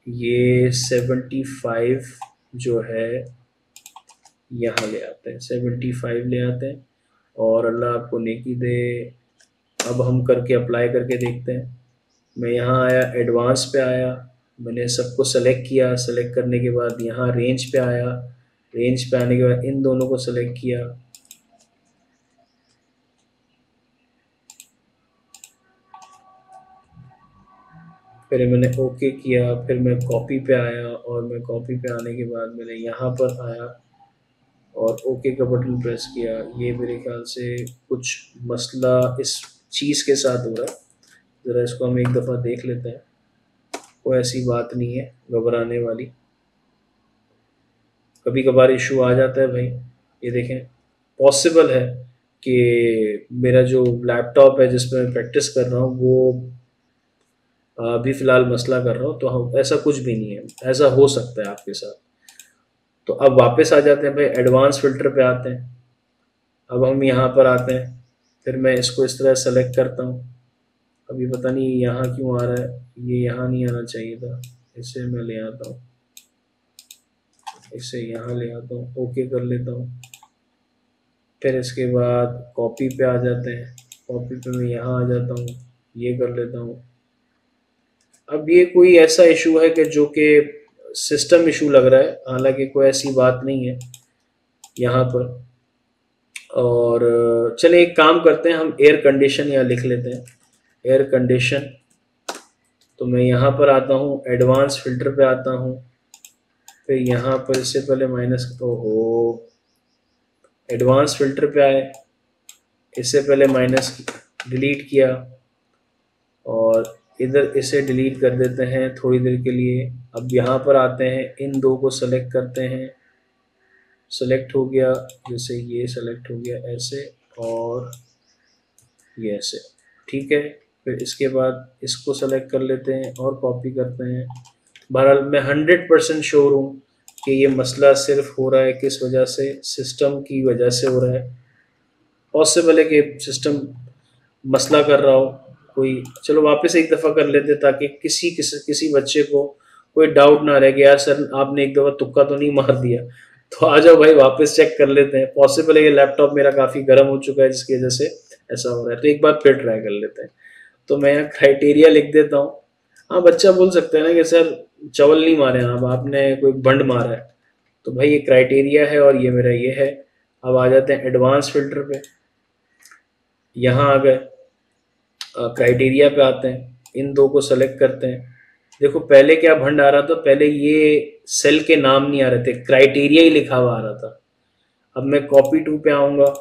Speaker 1: ये 75 जो है यहाँ ले आते हैं, 75 ले आते हैं और अल्लाह आपको नेकी दे। अब हम करके अप्लाई करके देखते हैं। मैं यहाँ आया, एडवांस पे आया, मैंने सबको सेलेक्ट किया, सेलेक्ट करने के बाद यहाँ रेंज पे आया, रेंज पे आने के बाद इन दोनों को सेलेक्ट किया, फिर मैंने ओके किया, फिर मैं कॉपी पे आया, और मैं कॉपी पे आने के बाद मैंने यहाँ पर आया और ओके का बटन प्रेस किया। ये मेरे ख्याल से कुछ मसला इस चीज़ के साथ हो रहा है, ज़रा इसको हम एक दफ़ा देख लेते हैं। कोई ऐसी बात नहीं है घबराने वाली, कभी कभार इशू आ जाता है भाई। ये देखें, पॉसिबल है कि मेरा जो लैपटॉप है जिस पर मैं प्रैक्टिस कर रहा हूँ वो अभी फ़िलहाल मसला कर रहा हूँ, तो हम ऐसा कुछ भी नहीं है, ऐसा हो सकता है आपके साथ। तो अब वापस आ जाते हैं भाई, एडवांस फ़िल्टर पे आते हैं। अब हम यहाँ पर आते हैं, फिर मैं इसको इस तरह सेलेक्ट करता हूँ। अभी पता नहीं यहाँ क्यों आ रहा है, ये यहाँ नहीं आना चाहिए था, इसे मैं ले आता हूँ, इसे यहाँ ले आता हूँ, ओके कर लेता हूँ। फिर इसके बाद कॉपी पे आ जाते हैं, कॉपी पे मैं यहाँ आ जाता हूँ, ये कर लेता हूँ। अब ये कोई ऐसा इशू है कि जो कि सिस्टम इशू लग रहा है, हालांकि कोई ऐसी बात नहीं है यहाँ पर। और चले एक काम करते हैं, हम एयर कंडीशन यहाँ लिख लेते हैं, एयर कंडीशन। तो मैं यहाँ पर आता हूँ, एडवांस फ़िल्टर पे आता हूँ, फिर यहाँ पर इससे पहले माइनस, ओहो, एडवांस फ़िल्टर पे आए, इससे पहले माइनस डिलीट किया, और इधर इसे डिलीट कर देते हैं थोड़ी देर के लिए। अब यहाँ पर आते हैं, इन दो को सेलेक्ट करते हैं, सेलेक्ट हो गया, जैसे ये सेलेक्ट हो गया ऐसे, और ये ऐसे, ठीक है। फिर इसके बाद इसको सेलेक्ट कर लेते हैं और कॉपी करते हैं। बहरहाल मैं 100% श्योर हूँ कि ये मसला सिर्फ हो रहा है किस वजह से, सिस्टम की वजह से हो रहा है। पॉसिबल है कि सिस्टम मसला कर रहा हो कोई। चलो वापस एक दफ़ा कर लेते ताकि किसी बच्चे को कोई डाउट ना रहे कि यार सर आपने एक दफ़ा तुक्का तो नहीं मार दिया। तो आ जाओ भाई, वापस चेक कर लेते हैं। पॉसिबल है कि लैपटॉप मेरा काफ़ी गर्म हो चुका है जिसकी वजह से ऐसा हो रहा है, तो एक बार फिर ट्राई कर लेते हैं। तो मैं यहाँ क्राइटेरिया लिख देता हूँ। हाँ, बच्चा बोल सकता है ना कि सर चवल नहीं मारे आप, आपने कोई बंड मारा है। तो भाई ये क्राइटेरिया है और ये मेरा ये है। अब आ जाते हैं एडवांस फ़िल्टर पे, यहाँ आ गए, क्राइटेरिया पे आते हैं, इन दो को सेलेक्ट करते हैं। देखो पहले क्या भंड आ रहा था, पहले ये सेल के नाम नहीं आ रहे थे, क्राइटेरिया ही लिखा हुआ आ रहा था। अब मैं कॉपी टू पे आऊँगा,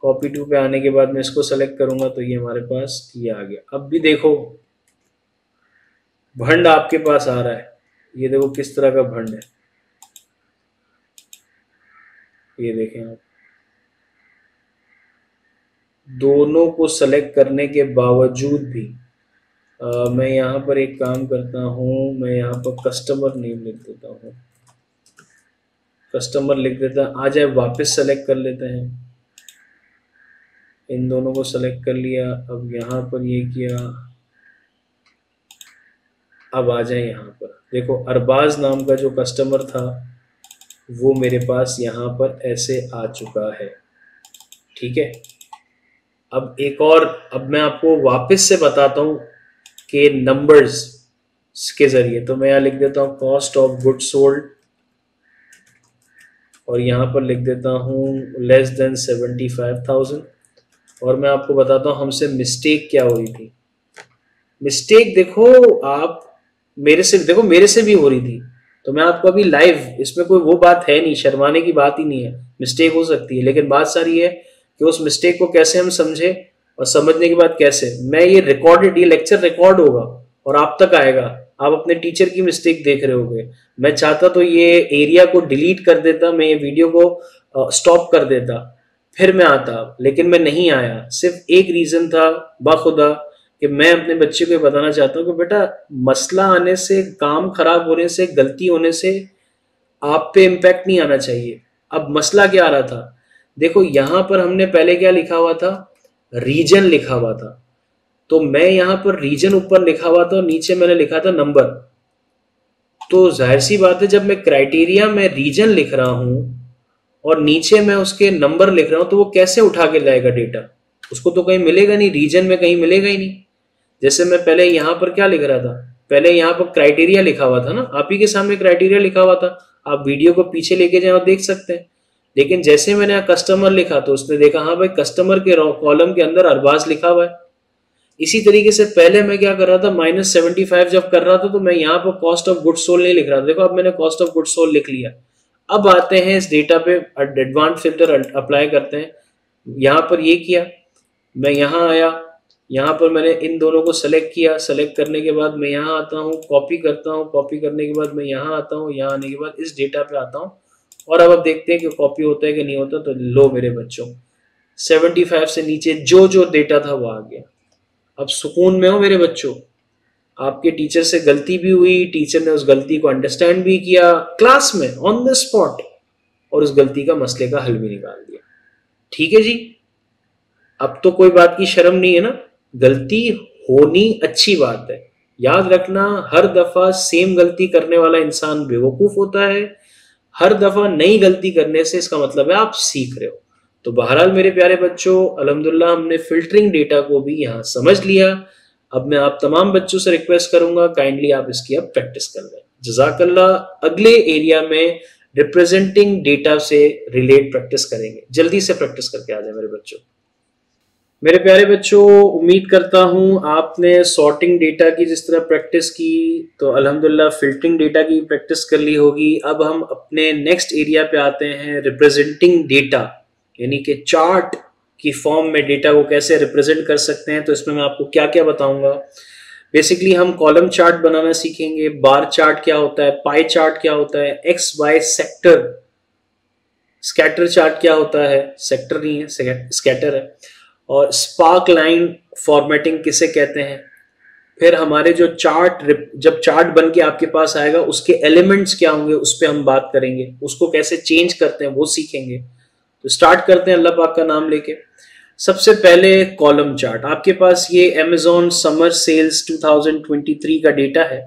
Speaker 1: कॉपी टू पे आने के बाद मैं इसको सेलेक्ट करूँगा तो ये हमारे पास ये आ गया। अब भी देखो भंड आपके पास आ रहा है, ये देखो किस तरह का भंड है, ये देखें आप। दोनों को सेलेक्ट करने के बावजूद भी मैं यहाँ पर एक काम करता हूँ, मैं यहाँ पर कस्टमर नेम लिख देता हूँ, कस्टमर लिख देता है। आ जाए, वापस सेलेक्ट कर लेते हैं, इन दोनों को सेलेक्ट कर लिया। अब यहाँ पर ये किया, अब आ जाए यहाँ पर, देखो अरबाज नाम का जो कस्टमर था वो मेरे पास यहाँ पर ऐसे आ चुका है, ठीक है। अब एक और, अब मैं आपको वापस से बताता हूँ कि नंबर्स के ज़रिए। तो मैं यहाँ लिख देता हूँ कॉस्ट ऑफ गुड सोल्ड, और यहाँ पर लिख देता हूँ लेस देन 75,000। और मैं आपको बताता हूँ हमसे मिस्टेक क्या हुई थी। मिस्टेक देखो आप, मेरे से देखो, मेरे से भी हो रही थी, तो मैं आपको अभी लाइव, इसमें कोई वो बात है नहीं, शर्माने की बात ही नहीं है। मिस्टेक हो सकती है, लेकिन बात सारी है कि उस मिस्टेक को कैसे हम समझे, और समझने के बाद कैसे मैं ये रिकॉर्डेड, ये लेक्चर रिकॉर्ड होगा और आप तक आएगा। आप अपने टीचर की मिस्टेक देख रहे होगे। मैं चाहता तो ये एरिया को डिलीट कर देता, मैं ये वीडियो को स्टॉप कर देता, फिर मैं आता, लेकिन मैं नहीं आया। सिर्फ एक रीज़न था बाखुदा, कि मैं अपने बच्चे को बताना चाहता हूँ कि बेटा मसला आने से, काम खराब होने से, गलती होने से आप पे इम्पैक्ट नहीं आना चाहिए। अब मसला क्या आ रहा था, देखो यहाँ पर हमने पहले क्या लिखा हुआ था, रीजन लिखा हुआ था। तो मैं यहाँ पर रीजन ऊपर लिखा हुआ था और नीचे मैंने लिखा था नंबर। तो जाहिर सी बात है, जब मैं क्राइटेरिया में रीजन लिख रहा हूँ और नीचे मैं उसके नंबर लिख रहा हूँ, तो वो कैसे उठा के लाएगा डेटा, उसको तो कहीं मिलेगा नहीं, रीजन में कहीं मिलेगा ही नहीं। जैसे मैं पहले यहाँ पर क्या लिख रहा था, पहले यहाँ पर क्राइटेरिया लिखा हुआ था ना, आप ही के सामने क्राइटेरिया लिखा हुआ था, आप वीडियो को पीछे लेके जाए और देख सकते हैं। लेकिन जैसे मैंने यहाँ कस्टमर लिखा तो उसने देखा हाँ भाई कस्टमर के कॉलम के अंदर अरबाज लिखा हुआ है। इसी तरीके से पहले मैं क्या कर रहा था, -75 जब कर रहा था तो मैं यहाँ पर कॉस्ट ऑफ गुड सोल्ड नहीं लिख रहा था। देखो अब मैंने कॉस्ट ऑफ गुड सोल्ड लिख लिया। अब आते हैं इस डेटा पे, एडवांस फिल्टर अप्लाई करते हैं। यहाँ पर ये किया, मैं यहाँ आया, यहाँ पर मैंने इन दोनों को सेलेक्ट किया। सेलेक्ट करने के बाद मैं यहाँ आता हूँ, कॉपी करता हूँ, कॉपी करने के बाद मैं यहाँ आता हूँ, यहाँ आने के बाद इस डेटा पे आता हूँ और अब देखते हैं कि कॉपी होता है कि नहीं होता। तो लो मेरे बच्चों, 75 से नीचे जो जो डेटा था वो आ गया। अब सुकून में हो मेरे बच्चों, आपके टीचर से गलती भी हुई, टीचर ने उस गलती को अंडरस्टैंड भी किया क्लास में ऑन द स्पॉट और उस गलती का मसले का हल भी निकाल दिया। ठीक है जी, अब तो कोई बात की शर्म नहीं है ना, गलती होनी अच्छी बात है। याद रखना, हर दफा सेम गलती करने वाला इंसान बेवकूफ होता है, हर दफा नई गलती करने से इसका मतलब है आप सीख रहे हो। तो बहरहाल मेरे प्यारे बच्चों, अल्हम्दुलिल्लाह हमने फिल्टरिंग डेटा को भी यहाँ समझ लिया। अब मैं आप तमाम बच्चों से रिक्वेस्ट करूंगा काइंडली आप इसकी अब प्रैक्टिस कर लें। जज़ाकल्लाह। अगले एरिया में रिप्रेजेंटिंग डेटा से रिलेट प्रैक्टिस करेंगे, जल्दी से प्रैक्टिस करके आ जाए मेरे बच्चों। मेरे प्यारे बच्चों, उम्मीद करता हूँ आपने सॉर्टिंग डेटा की जिस तरह प्रैक्टिस की तो अल्हम्दुलिल्लाह फिल्टरिंग डेटा की प्रैक्टिस कर ली होगी। अब हम अपने नेक्स्ट एरिया पे आते हैं, रिप्रेजेंटिंग डेटा, यानी कि चार्ट की फॉर्म में डेटा को कैसे रिप्रेजेंट कर सकते हैं। तो इसमें मैं आपको क्या क्या बताऊंगा। बेसिकली हम कॉलम चार्ट बनाना सीखेंगे, बार चार्ट क्या होता है, पाई चार्ट क्या होता है, X Y sector, scatter chart क्या होता है, सेक्टर नहीं है स्कैटर है, और स्पार्क लाइन फॉर्मेटिंग किसे कहते हैं। फिर हमारे जो चार्ट, जब चार्ट बन के आपके पास आएगा उसके एलिमेंट्स क्या होंगे उस पर हम बात करेंगे, उसको कैसे चेंज करते हैं वो सीखेंगे। तो स्टार्ट करते हैं अल्लाह पाक का नाम लेके। सबसे पहले कॉलम चार्ट, आपके पास ये अमेज़न समर सेल्स 2023 का डेटा है।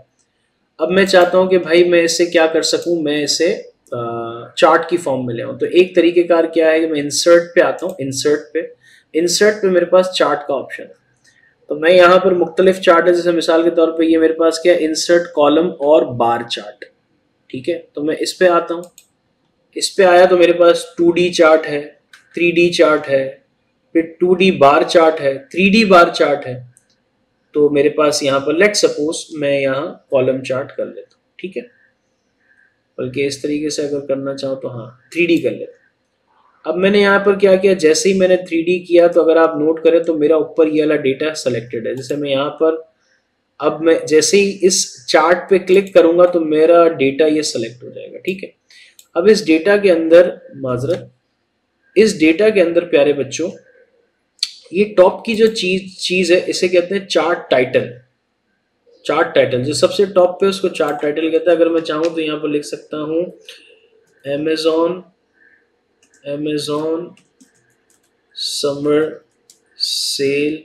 Speaker 1: अब मैं चाहता हूं कि भाई मैं इसे क्या कर सकूं, मैं इसे चार्ट की फॉर्म में ले आऊं। तो एक तरीकेकार क्या है कि मैं इंसर्ट पे आता हूं, इंसर्ट पे मेरे पास चार्ट का ऑप्शन है। तो मैं यहाँ पर मुख्तलिफ चार्ट है, जैसे मिसाल के तौर पे ये मेरे पास क्या है, इंसर्ट कॉलम और बार चार्ट। ठीक है, तो मैं इस पे आता हूँ। इस पे आया तो मेरे पास 2D चार्ट है, 3D चार्ट है, फिर 2D बार चार्ट है, 3D बार चार्ट है। तो मेरे पास यहाँ पर लेट सपोज मैं यहाँ कॉलम चार्ट कर लेता हूँ। ठीक है, बल्कि इस तरीके से अगर करना चाहो तो हाँ 3D कर लेता हूँ। अब मैंने यहाँ पर क्या किया, जैसे ही मैंने 3D किया तो अगर आप नोट करें तो मेरा ऊपर ये वाला डेटा सेलेक्टेड है। जैसे मैं यहाँ पर, अब मैं जैसे ही इस चार्ट पे क्लिक करूंगा तो मेरा डेटा ये सेलेक्ट हो जाएगा। ठीक है, अब इस डेटा के अंदर, माजरत, इस डेटा के अंदर प्यारे बच्चों, ये टॉप की जो चीज है इसे कहते हैं चार्ट टाइटल। चार्ट टाइटल जो सबसे टॉप पे उसको चार्ट टाइटल कहते हैं। अगर मैं चाहूँ तो यहाँ पर लिख सकता हूँ Amazon summer sale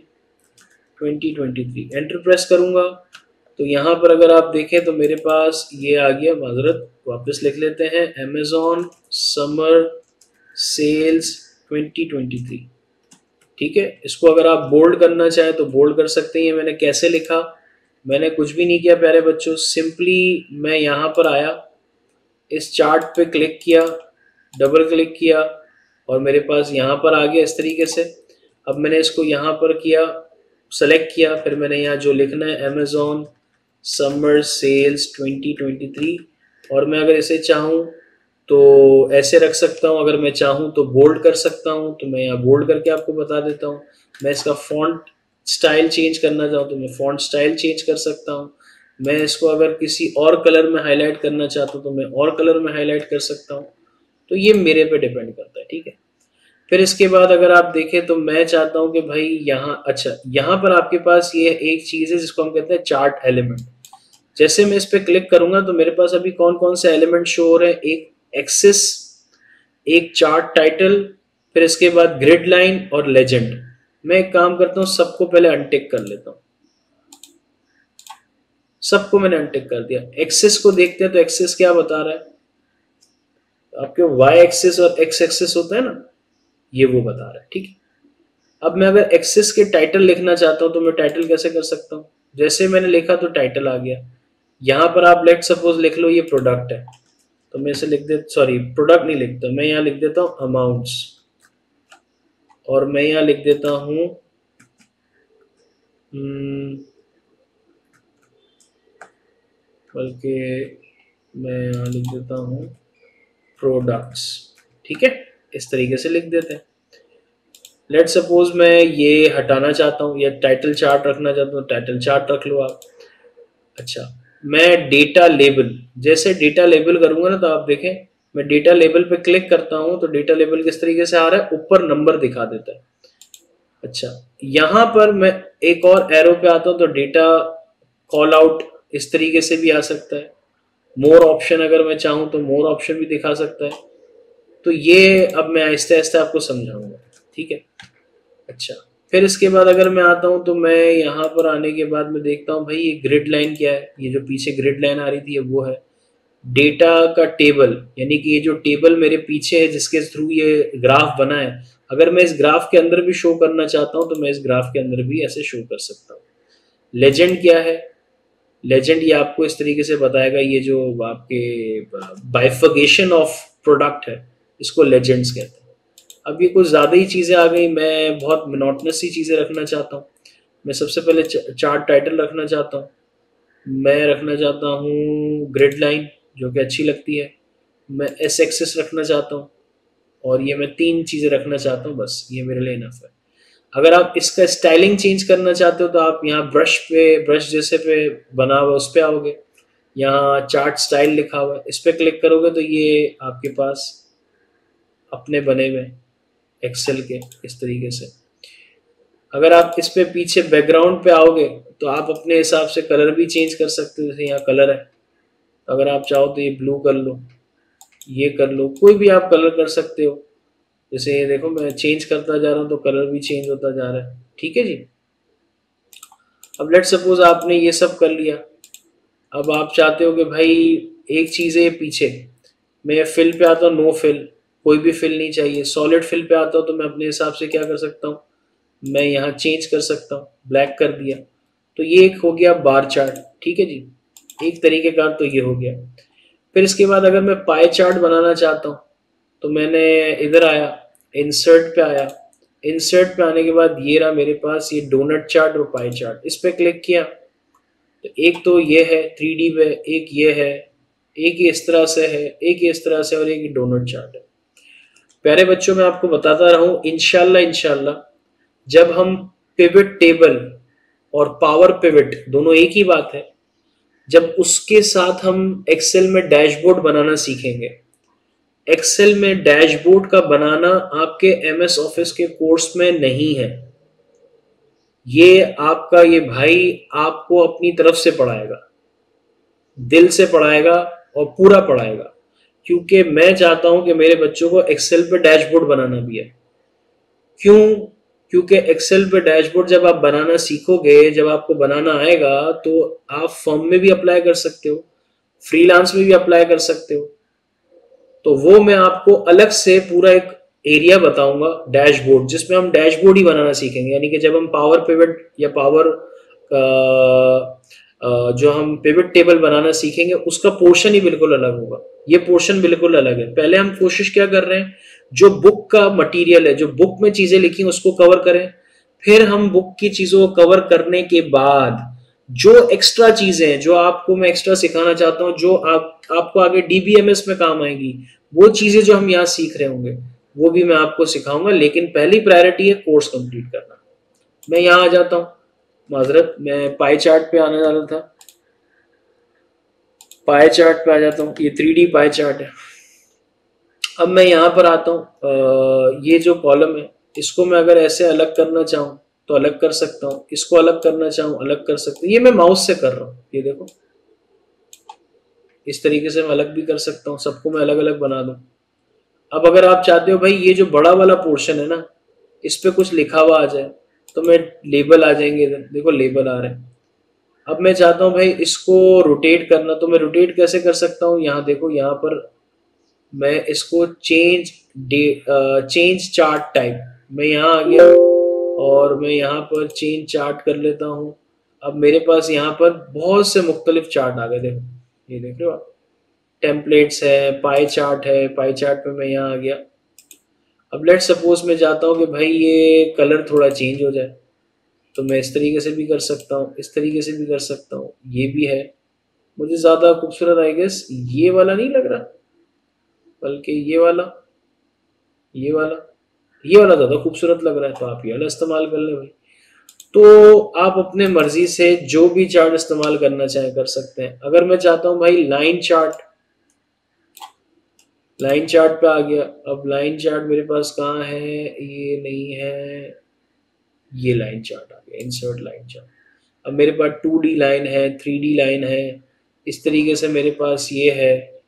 Speaker 1: 2023, enter press करूंगा तो यहाँ पर अगर आप देखें तो मेरे पास ये आ गया। माजरत, वापस लिख लेते हैं, अमेज़न समर सेल्स 2023। ठीक है, इसको अगर आप बोल्ड करना चाहें तो बोल्ड कर सकते हैं। मैंने कैसे लिखा, मैंने कुछ भी नहीं किया प्यारे बच्चों, सिंपली मैं यहाँ पर आया, इस चार्ट पे क्लिक किया, डबल क्लिक किया और मेरे पास यहाँ पर आ गया इस तरीके से। अब मैंने इसको यहाँ पर किया, सेलेक्ट किया, फिर मैंने यहाँ जो लिखना है अमेज़न समर सेल्स 2023, और मैं अगर इसे चाहूँ तो ऐसे रख सकता हूँ, अगर मैं चाहूँ तो बोल्ड कर सकता हूँ। तो मैं यहाँ बोल्ड करके आपको बता देता हूँ। मैं इसका फॉन्ट स्टाइल चेंज करना चाहूँ तो मैं फॉन्ट स्टाइल चेंज कर सकता हूँ। मैं इसको अगर किसी और कलर में हाईलाइट करना चाहता हूँ तो मैं और कलर में हाईलाइट कर सकता हूँ। तो ये मेरे पे डिपेंड करता है। ठीक है, फिर इसके बाद अगर आप देखें तो मैं चाहता हूँ कि भाई यहाँ, अच्छा यहाँ पर आपके पास ये एक चीज़ है जिसको हम कहते हैं चार्ट एलिमेंट। जैसे मैं इस पर क्लिक करूंगा तो मेरे पास अभी कौन कौन से एलिमेंट शो हो रहे हैं, एक एक्सिस, एक चार्ट टाइटल, फिर इसके बाद ग्रिड लाइन और लेजेंड। मैं एक काम करता हूँ, सबको पहले अनटिक कर लेता हूँ। सबको मैंने अनटिक कर दिया। एक्सिस को देखते हैं तो एक्सिस क्या बता रहा है, आपके वाई एक्सिस और एक्स एक्सिस होता है ना, ये वो बता रहा है। ठीक है, अब मैं अगर एक्सेस के टाइटल लिखना चाहता हूँ तो मैं टाइटल कैसे कर सकता हूँ, जैसे मैंने लिखा तो टाइटल आ गया। यहाँ पर आप लेट सपोज लिख लो ये प्रोडक्ट है, तो मैं इसे लिख दे, सॉरी प्रोडक्ट नहीं लिखता, मैं यहाँ लिख देता हूँ अमाउंट्स, और मैं यहाँ लिख देता हूँ बल्कि मैं यहाँ लिख देता हूँ प्रोडक्ट्स। ठीक है, इस तरीके से लिख देते हैं। लेट सपोज मैं ये हटाना चाहता हूँ या टाइटल चार्ट रखना चाहता हूँ, टाइटल चार्ट रख लो आप। अच्छा, मैं डेटा लेबल, जैसे डेटा लेबल करूंगा ना तो आप देखें मैं डेटा लेबल पे क्लिक करता हूँ तो डेटा लेबल किस तरीके से आ रहा है, ऊपर नंबर दिखा देता है। अच्छा, यहाँ पर मैं एक और एरो पे आता हूँ तो डेटा कॉल आउट इस तरीके से भी आ सकता है। मोर ऑप्शन अगर मैं चाहूँ तो मोर ऑप्शन भी दिखा सकता है। तो ये अब मैं आहिस्ते आहिस्ते आपको समझाऊंगा, ठीक है। अच्छा, फिर इसके बाद अगर मैं आता हूँ तो मैं यहाँ पर आने के बाद मैं देखता हूँ भाई ये ग्रिड लाइन क्या है, ये जो पीछे ग्रिड लाइन आ रही थी वो है डेटा का टेबल, यानी कि ये जो टेबल मेरे पीछे है जिसके थ्रू ये ग्राफ बना है, अगर मैं इस ग्राफ के अंदर भी शो करना चाहता हूँ तो मैं इस ग्राफ के अंदर भी ऐसे शो कर सकता हूँ। लेजेंड क्या है, लेजेंड ये आपको इस तरीके से बताएगा, ये जो आपके बाइफर्गेशन ऑफ प्रोडक्ट है इसको लेजेंड्स कहते हैं। अब ये कुछ ज़्यादा ही चीज़ें आ गई, मैं बहुत मोनोटनस सी चीज़ें रखना चाहता हूँ। मैं सबसे पहले चार्ट टाइटल रखना चाहता हूँ, मैं रखना चाहता हूँ ग्रिड लाइन जो कि अच्छी लगती है, मैं एस एक्सेस रखना चाहता हूँ, और ये मैं 3 चीज़ें रखना चाहता हूँ, बस ये मेरे लिए इनफ है। अगर आप इसका स्टाइलिंग चेंज करना चाहते हो तो आप यहाँ ब्रश पे, ब्रश जैसे पे बना हुआ उस पर आओगे, यहाँ चार्ट स्टाइल लिखा हुआ है इस पर क्लिक करोगे तो ये आपके पास अपने बने हुए एक्सेल के इस तरीके से। अगर आप इस पे पीछे बैकग्राउंड पे आओगे तो आप अपने हिसाब से कलर भी चेंज कर सकते हो, जैसे यहाँ कलर है, अगर आप चाहो तो ये ब्लू कर लो, ये कर लो, कोई भी आप कलर कर सकते हो। जैसे ये देखो मैं चेंज करता जा रहा हूँ तो कलर भी चेंज होता जा रहा है, ठीक है जी। अब लेट सपोज आपने ये सब कर लिया, अब आप चाहते हो कि भाई एक चीज़ है पीछे, मैं फिल पे आता हूँ, नो फिल, कोई भी फिल नहीं चाहिए, सॉलिड फिल पे आता हूँ तो मैं अपने हिसाब से क्या कर सकता हूँ, मैं यहाँ चेंज कर सकता हूँ, ब्लैक कर दिया, तो ये एक हो गया बार चार्ट, ठीक है जी, एक तरीके का तो ये हो गया। फिर इसके बाद अगर मैं पाई चार्ट बनाना चाहता हूँ तो मैंने इधर आया, इंसर्ट पे आया, इंसर्ट पे आने के बाद ये रहा मेरे पास ये डोनट चार्ट और पाई चार्ट, इस पे क्लिक किया तो एक तो ये है 3D पे, एक ये है, एक ये इस तरह से है, एक ये इस तरह से, और एक डोनट चार्ट है। प्यारे बच्चों मैं आपको बताता रहा हूँ, इंशाल्लाह इंशाल्लाह जब हम पिवट टेबल और पावर पिवट दोनों एक ही बात है, जब उसके साथ हम एक्सेल में डैशबोर्ड बनाना सीखेंगे, एक्सेल में डैशबोर्ड का बनाना आपके MS ऑफिस के कोर्स में नहीं है, ये आपका ये भाई आपको अपनी तरफ से पढ़ाएगा, दिल से पढ़ाएगा और पूरा पढ़ाएगा, क्योंकि मैं चाहता हूं कि मेरे बच्चों को एक्सेल पे डैशबोर्ड बनाना भी है। क्यों? क्योंकि एक्सेल पे डैशबोर्ड जब आप बनाना सीखोगे, जब आपको बनाना आएगा तो आप फर्म में भी अप्लाई कर सकते हो, फ्रीलांस में भी अप्लाई कर सकते हो। तो वो मैं आपको अलग से पूरा एक एरिया बताऊंगा डैशबोर्ड, जिसमें हम डैशबोर्ड ही बनाना सीखेंगे, यानी कि जब हम पावर पिवट या पावर जो हम पिवट टेबल बनाना सीखेंगे उसका पोर्शन ही बिल्कुल अलग होगा, ये पोर्शन बिल्कुल अलग है। पहले हम कोशिश क्या कर रहे हैं, जो बुक का मटेरियल है, जो बुक में चीजें लिखी हैं उसको कवर करें, फिर हम बुक की चीजों को कवर करने के बाद जो एक्स्ट्रा चीजें हैं, जो आपको मैं एक्स्ट्रा सिखाना चाहता हूं, जो आपको आगे DBMS में काम आएंगी, वो चीजें जो हम यहाँ सीख रहे होंगे वो भी मैं आपको सिखाऊंगा, लेकिन पहली प्रायोरिटी है कोर्स कंप्लीट करना। मैं यहाँ आ जाता हूँ, माजरत मैं पाई चार्ट पे आने वाला था, पाई चार्ट पे आ जाता हूँ, ये 3D पाई चार्ट है। अब मैं यहाँ पर आता हूँ, ये जो कॉलम है इसको मैं अगर ऐसे अलग करना चाहूँ तो अलग कर सकता हूँ, इसको अलग करना चाहूँ अलग कर सकता हूँ, ये मैं माउस से कर रहा हूँ, ये देखो इस तरीके से मैं अलग भी कर सकता हूँ, सबको मैं अलग अलग बना दूँ। अब अगर आप चाहते हो भाई ये जो बड़ा वाला पोर्शन है ना इस पे कुछ लिखा हुआ आ जाए तो मैं लेबल आ जाएंगे इधर, देखो लेबल आ रहे हैं। अब मैं चाहता हूँ भाई इसको रोटेट करना, तो मैं रोटेट कैसे कर सकता हूँ, यहाँ देखो, यहाँ पर मैं इसको चेंज चार्ट टाइप, मैं यहाँ आ गया, और मैं यहाँ पर चेन चार्ट कर लेता हूँ। अब मेरे पास यहाँ पर बहुत से मुख्तलिफ चार्ट आ गए, देखो ये देख रहे हो आप, टेम्पलेट्स है, पाई चार्ट है, पाई चार्ट पे मैं यहाँ आ गया। अब लेट सपोज मैं चाहता हूँ कि भाई ये कलर थोड़ा चेंज हो जाए, तो मैं इस तरीके से भी कर सकता हूँ, इस तरीके से भी कर सकता हूँ, ये भी है। मुझे ज़्यादा खूबसूरत आई गेस ये वाला नहीं लग रहा, बल्कि ये वाला, ये वाला, ये वाला ज़्यादा खूबसूरत लग रहा है, तो आप ये वाला इस्तेमाल कर लें भाई। तो आप अपने मर्जी से जो भी चार्ट इस्तेमाल करना चाहें कर सकते हैं। अगर मैं चाहता हूँ भाई लाइन चार्ट, लाइन चार्ट पे आ गया। अब लाइन चार्ट मेरे पास कहाँ है, ये नहीं है, ये लाइन चार्ट आ गया, इंसर्ट लाइन चार्ट। अब मेरे पास 2D लाइन है, 3D लाइन है, इस तरीके से मेरे पास ये है,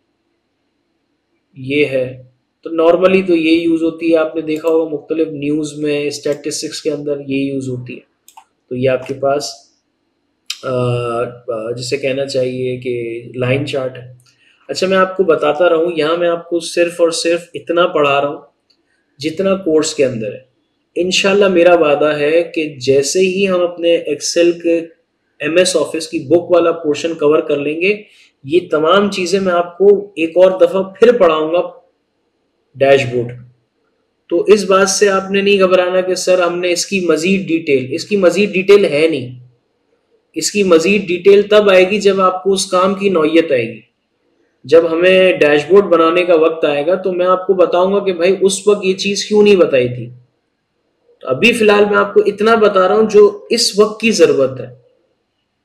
Speaker 1: ये है। तो नॉर्मली तो ये यूज़ होती है, आपने देखा होगा मुख्तलिफ न्यूज़ में, स्टैटिस्टिक्स के अंदर ये यूज़ होती है। तो ये आपके पास जिसे कहना चाहिए कि लाइन चार्ट है। अच्छा मैं आपको बताता रहूँ, यहाँ मैं आपको सिर्फ और सिर्फ इतना पढ़ा रहा हूँ जितना कोर्स के अंदर है। इंशाल्लाह मेरा वादा है कि जैसे ही हम अपने एक्सेल के MS ऑफिस की बुक वाला पोर्शन कवर कर लेंगे, ये तमाम चीज़ें मैं आपको एक और दफ़ा फिर पढ़ाऊंगा डैशबोर्ड। तो इस बात से आपने नहीं घबराना कि सर हमने इसकी मज़ीद डिटेल, इसकी मज़ीद डिटेल है नहीं। इसकी मज़ीद डिटेल तब आएगी जब आपको उस काम की नौयत आएगी। जब हमें डैशबोर्ड बनाने का वक्त आएगा तो मैं आपको बताऊंगा कि भाई उस वक्त ये चीज़ क्यों नहीं बताई थी। तो अभी फ़िलहाल मैं आपको इतना बता रहा हूं जो इस वक्त की ज़रूरत है।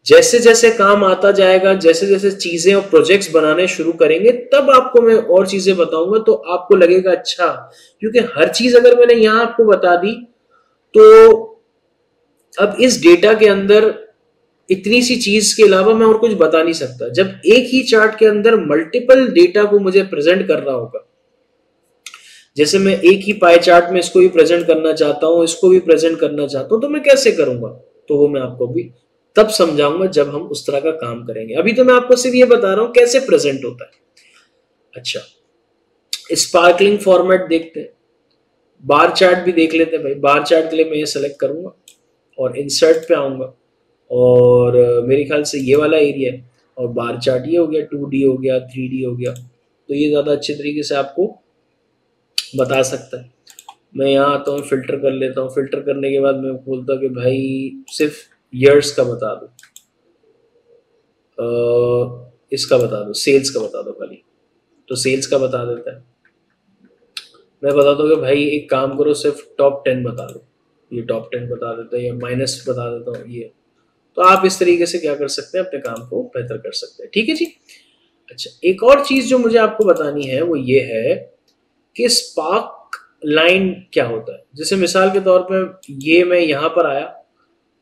Speaker 1: जैसे जैसे काम आता जाएगा, जैसे जैसे चीज़ें और प्रोजेक्ट्स बनाने शुरू करेंगे, तब आपको मैं और चीज़ें बताऊंगा, तो आपको लगेगा अच्छा, क्योंकि हर चीज़ अगर मैंने यहाँ आपको बता दी तो अब इस डेटा के अंदर इतनी सी चीज के अलावा मैं और कुछ बता नहीं सकता। जब एक ही चार्ट के अंदर मल्टीपल डेटा को मुझे प्रेजेंट करना होगा, जैसे मैं एक ही पाई चार्ट में इसको भी प्रेजेंट करना चाहता हूं, इसको भी प्रेजेंट करना चाहता हूं, तो मैं कैसे करूंगा, तो वो मैं आपको भी तब समझाऊंगा जब हम उस तरह का काम करेंगे। अभी तो मैं आपको सिर्फ ये बता रहा हूं कैसे प्रेजेंट होता है। अच्छा स्पार्कलिंग फॉर्मेट देखते हैं, बार चार्ट भी देख लेते हैं भाई। बार चार्ट के लिए मैं ये सेलेक्ट करूंगा और इंसर्ट पे आऊंगा, और मेरे ख्याल से ये वाला एरिया है, और बार चार्ट ये हो गया, 2D हो गया, 3D हो गया। तो ये ज़्यादा अच्छे तरीके से आपको बता सकता है। मैं यहाँ आता हूँ, फिल्टर कर लेता हूँ। फिल्टर करने के बाद मैं बोलता हूँ कि भाई सिर्फ ईयर्स का बता दो, इसका बता दो, सेल्स का बता दो खाली, तो सेल्स का बता देता है। मैं बताता हूँ कि भाई एक काम करो, सिर्फ टॉप 10 बता दो, ये टॉप 10 बता देता है, या माइनस बता देता हूँ ये। तो आप इस तरीके से क्या कर सकते हैं, अपने काम को बेहतर कर सकते हैं। ठीक है जी। अच्छा एक और चीज जो मुझे आपको बतानी है वो ये है कि स्पार्क लाइन क्या होता है। जैसे मिसाल के तौर पे ये मैं यहाँ पर आया,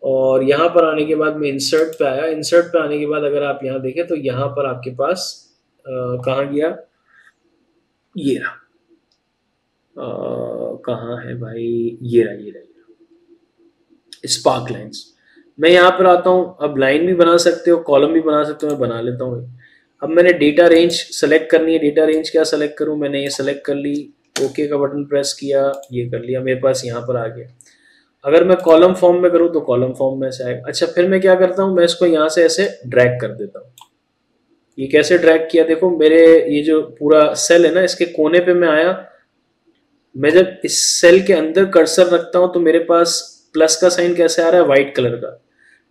Speaker 1: और यहाँ पर आने के बाद मैं इंसर्ट पे आया। इंसर्ट पे आने के बाद अगर आप यहाँ देखें तो यहाँ पर आपके पास कहाँ गया, ये रहा, कहाँ है भाई, ये रहा, ये रहा स्पार्क लाइन्स। मैं यहाँ पर आता हूँ, अब लाइन भी बना सकते हो, कॉलम भी बना सकते हो, मैं बना लेता हूँ। अब मैंने डेटा रेंज सेलेक्ट करनी है। डेटा रेंज क्या सेलेक्ट करूँ, मैंने ये सेलेक्ट कर ली, ओके का बटन प्रेस किया, ये कर लिया, मेरे पास यहाँ पर आ गया। अगर मैं कॉलम फॉर्म में करूँ तो कॉलम फॉर्म में से आएगा। अच्छा फिर मैं क्या करता हूँ, मैं इसको यहाँ से ऐसे ड्रैग कर देता हूँ। ये कैसे ड्रैग किया, देखो मेरे ये जो पूरा सेल है ना, इसके कोने पे मैं आया। मैं जब इस सेल के अंदर कर्सर रखता हूँ तो मेरे पास प्लस का साइन कैसे आ रहा है, व्हाइट कलर का।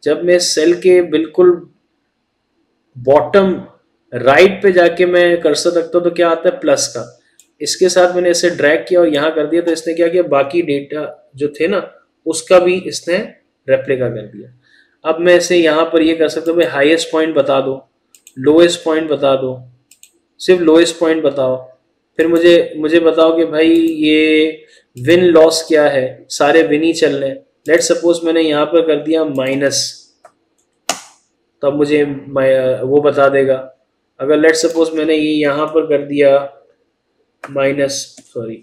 Speaker 1: जब मैं सेल के बिल्कुल बॉटम राइट पे जाके मैं कर्सर रखता हूँ तो क्या आता है, प्लस का। इसके साथ मैंने इसे ड्रैग किया और यहाँ कर दिया, तो इसने क्या किया, बाकी डेटा जो थे ना उसका भी इसने रेप्लिका कर दिया। अब मैं इसे यहाँ पर ये कर सकता हूँ, भाई हाईएस्ट पॉइंट बता दो, लोएस्ट पॉइंट बता दो, सिर्फ लोएस्ट पॉइंट बताओ। फिर मुझे बताओ कि भाई ये विन लॉस क्या है, सारे विन ही चल रहे हैं। लेट सपोज मैंने यहाँ पर कर दिया माइनस, तो अब मुझे वो बता देगा। अगर लेट सपोज मैंने ये यहाँ पर कर दिया माइनस, सॉरी,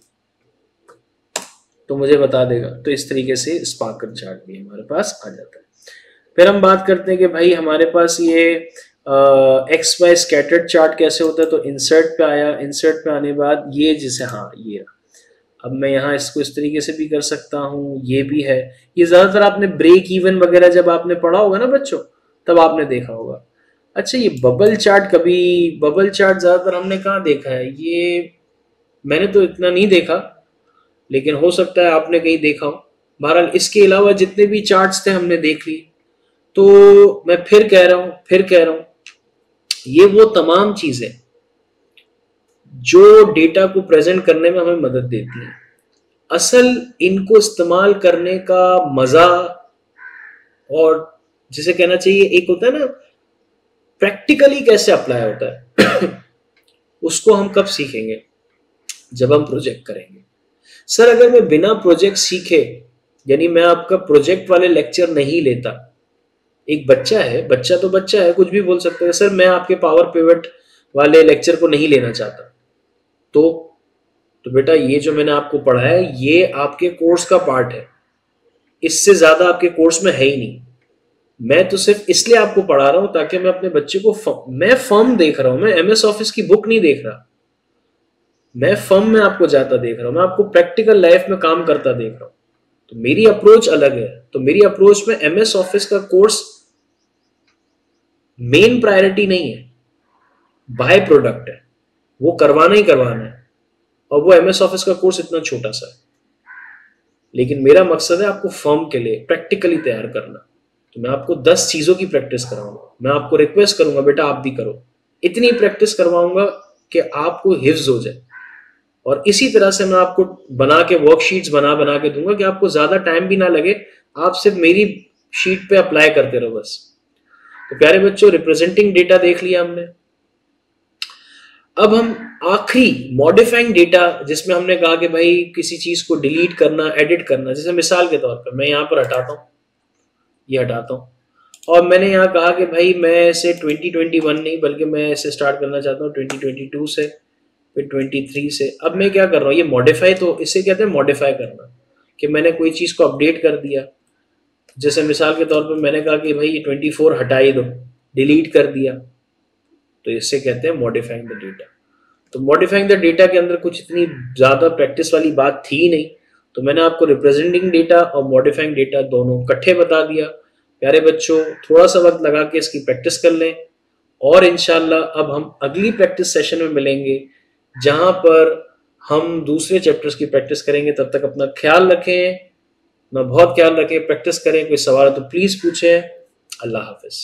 Speaker 1: तो मुझे बता देगा। तो इस तरीके से स्पार्कल चार्ट भी हमारे पास आ जाता है। फिर हम बात करते हैं कि भाई हमारे पास ये एक्स वाई स्कैटर्ड चार्ट कैसे होता है। तो इंसर्ट पे आया, इंसर्ट पे आने बाद ये जिसे, हाँ ये, अब मैं यहाँ इसको इस तरीके से भी कर सकता हूँ, ये भी है। ये ज्यादातर आपने ब्रेक इवन वगैरह जब आपने पढ़ा होगा ना बच्चों, तब आपने देखा होगा। अच्छा, ये बबल चार्ट, कभी बबल चार्ट ज्यादातर हमने कहाँ देखा है? ये मैंने तो इतना नहीं देखा, लेकिन हो सकता है आपने कहीं देखा हो। बहरहाल इसके अलावा जितने भी चार्ट्स थे हमने देख लिए। तो मैं फिर कह रहा हूँ, ये वो तमाम चीजें जो डेटा को प्रेजेंट करने में हमें मदद देती हैं। असल इनको इस्तेमाल करने का मजा, और जिसे कहना चाहिए एक होता है ना प्रैक्टिकली कैसे अप्लाई होता है उसको हम कब सीखेंगे? जब हम प्रोजेक्ट करेंगे। सर अगर मैं बिना प्रोजेक्ट सीखे, यानी मैं आपका प्रोजेक्ट वाले लेक्चर नहीं लेता, एक बच्चा है, बच्चा तो बच्चा है, कुछ भी बोल सकता है, सर मैं आपके पावर पिवट वाले लेक्चर को नहीं लेना चाहता, तो बेटा ये जो मैंने आपको पढ़ाया है ये आपके कोर्स का पार्ट है, इससे ज्यादा आपके कोर्स में है ही नहीं। मैं तो सिर्फ इसलिए आपको पढ़ा रहा हूं ताकि मैं अपने बच्चे को मैं फर्म देख रहा हूं, मैं एमएस ऑफिस की बुक नहीं देख रहा, मैं फर्म में आपको जाता देख रहा हूं, मैं आपको प्रैक्टिकल लाइफ में काम करता देख रहा हूं। तो मेरी अप्रोच अलग है। तो मेरी अप्रोच में एमएस ऑफिस का कोर्स मेन प्रायोरिटी नहीं है, बाय प्रोडक्ट है, वो करवाना ही करवाना है। और वो एमएस ऑफिस का कोर्स इतना छोटा सा है, लेकिन मेरा मकसद है आपको फर्म के लिए प्रैक्टिकली तैयार करना। तो मैं आपको 10 चीजों की प्रैक्टिस कराऊंगा, मैं आपको रिक्वेस्ट करूंगा बेटा आप भी करो, इतनी प्रैक्टिस करवाऊंगा कि आपको हिफ्ज हो जाए। और इसी तरह से मैं आपको बना के वर्कशीट्स बना बना के दूंगा कि आपको ज्यादा टाइम भी ना लगे, आप सिर्फ मेरी शीट पे अप्लाई करते रहो बस। तो प्यारे बच्चों, रिप्रेजेंटिंग डेटा देख लिया हमने। अब हम आखिरी मॉडिफाइंग डेटा, जिसमें हमने कहा कि भाई किसी चीज को डिलीट करना, एडिट करना, जैसे मिसाल के तौर पर मैं यहाँ पर हटाता हूँ, ये हटाता हूँ, और मैंने यहाँ कहा कि भाई मैं इसे 2021 नहीं बल्कि मैं इसे स्टार्ट करना चाहता हूँ 2022 से, फिर 23 से। अब मैं क्या कर रहा हूँ, ये मॉडिफाई, तो इसे कहते हैं मॉडिफाई करना, कि मैंने कोई चीज को अपडेट कर दिया। जैसे मिसाल के तौर पर मैंने कहा कि भाई ये 24 हटा ही दो, डिलीट कर दिया, तो इससे कहते हैं मॉडिफाइंग द डेटा। तो मॉडिफाइंग द डेटा के अंदर कुछ इतनी ज्यादा प्रैक्टिस वाली बात थी नहीं, तो मैंने आपको रिप्रेजेंटिंग डेटा और मॉडिफाइंग डेटा दोनों इकट्ठे बता दिया। प्यारे बच्चों, थोड़ा सा वक्त लगा के इसकी प्रैक्टिस कर लें, और इंशाल्लाह अब हम अगली प्रैक्टिस सेशन में मिलेंगे जहां पर हम दूसरे चैप्टर्स की प्रैक्टिस करेंगे। तब तक अपना ख्याल रखें, अपना बहुत ख्याल रखें, प्रैक्टिस करें। कोई सवाल है तो प्लीज पूछें। अल्लाह हाफिज।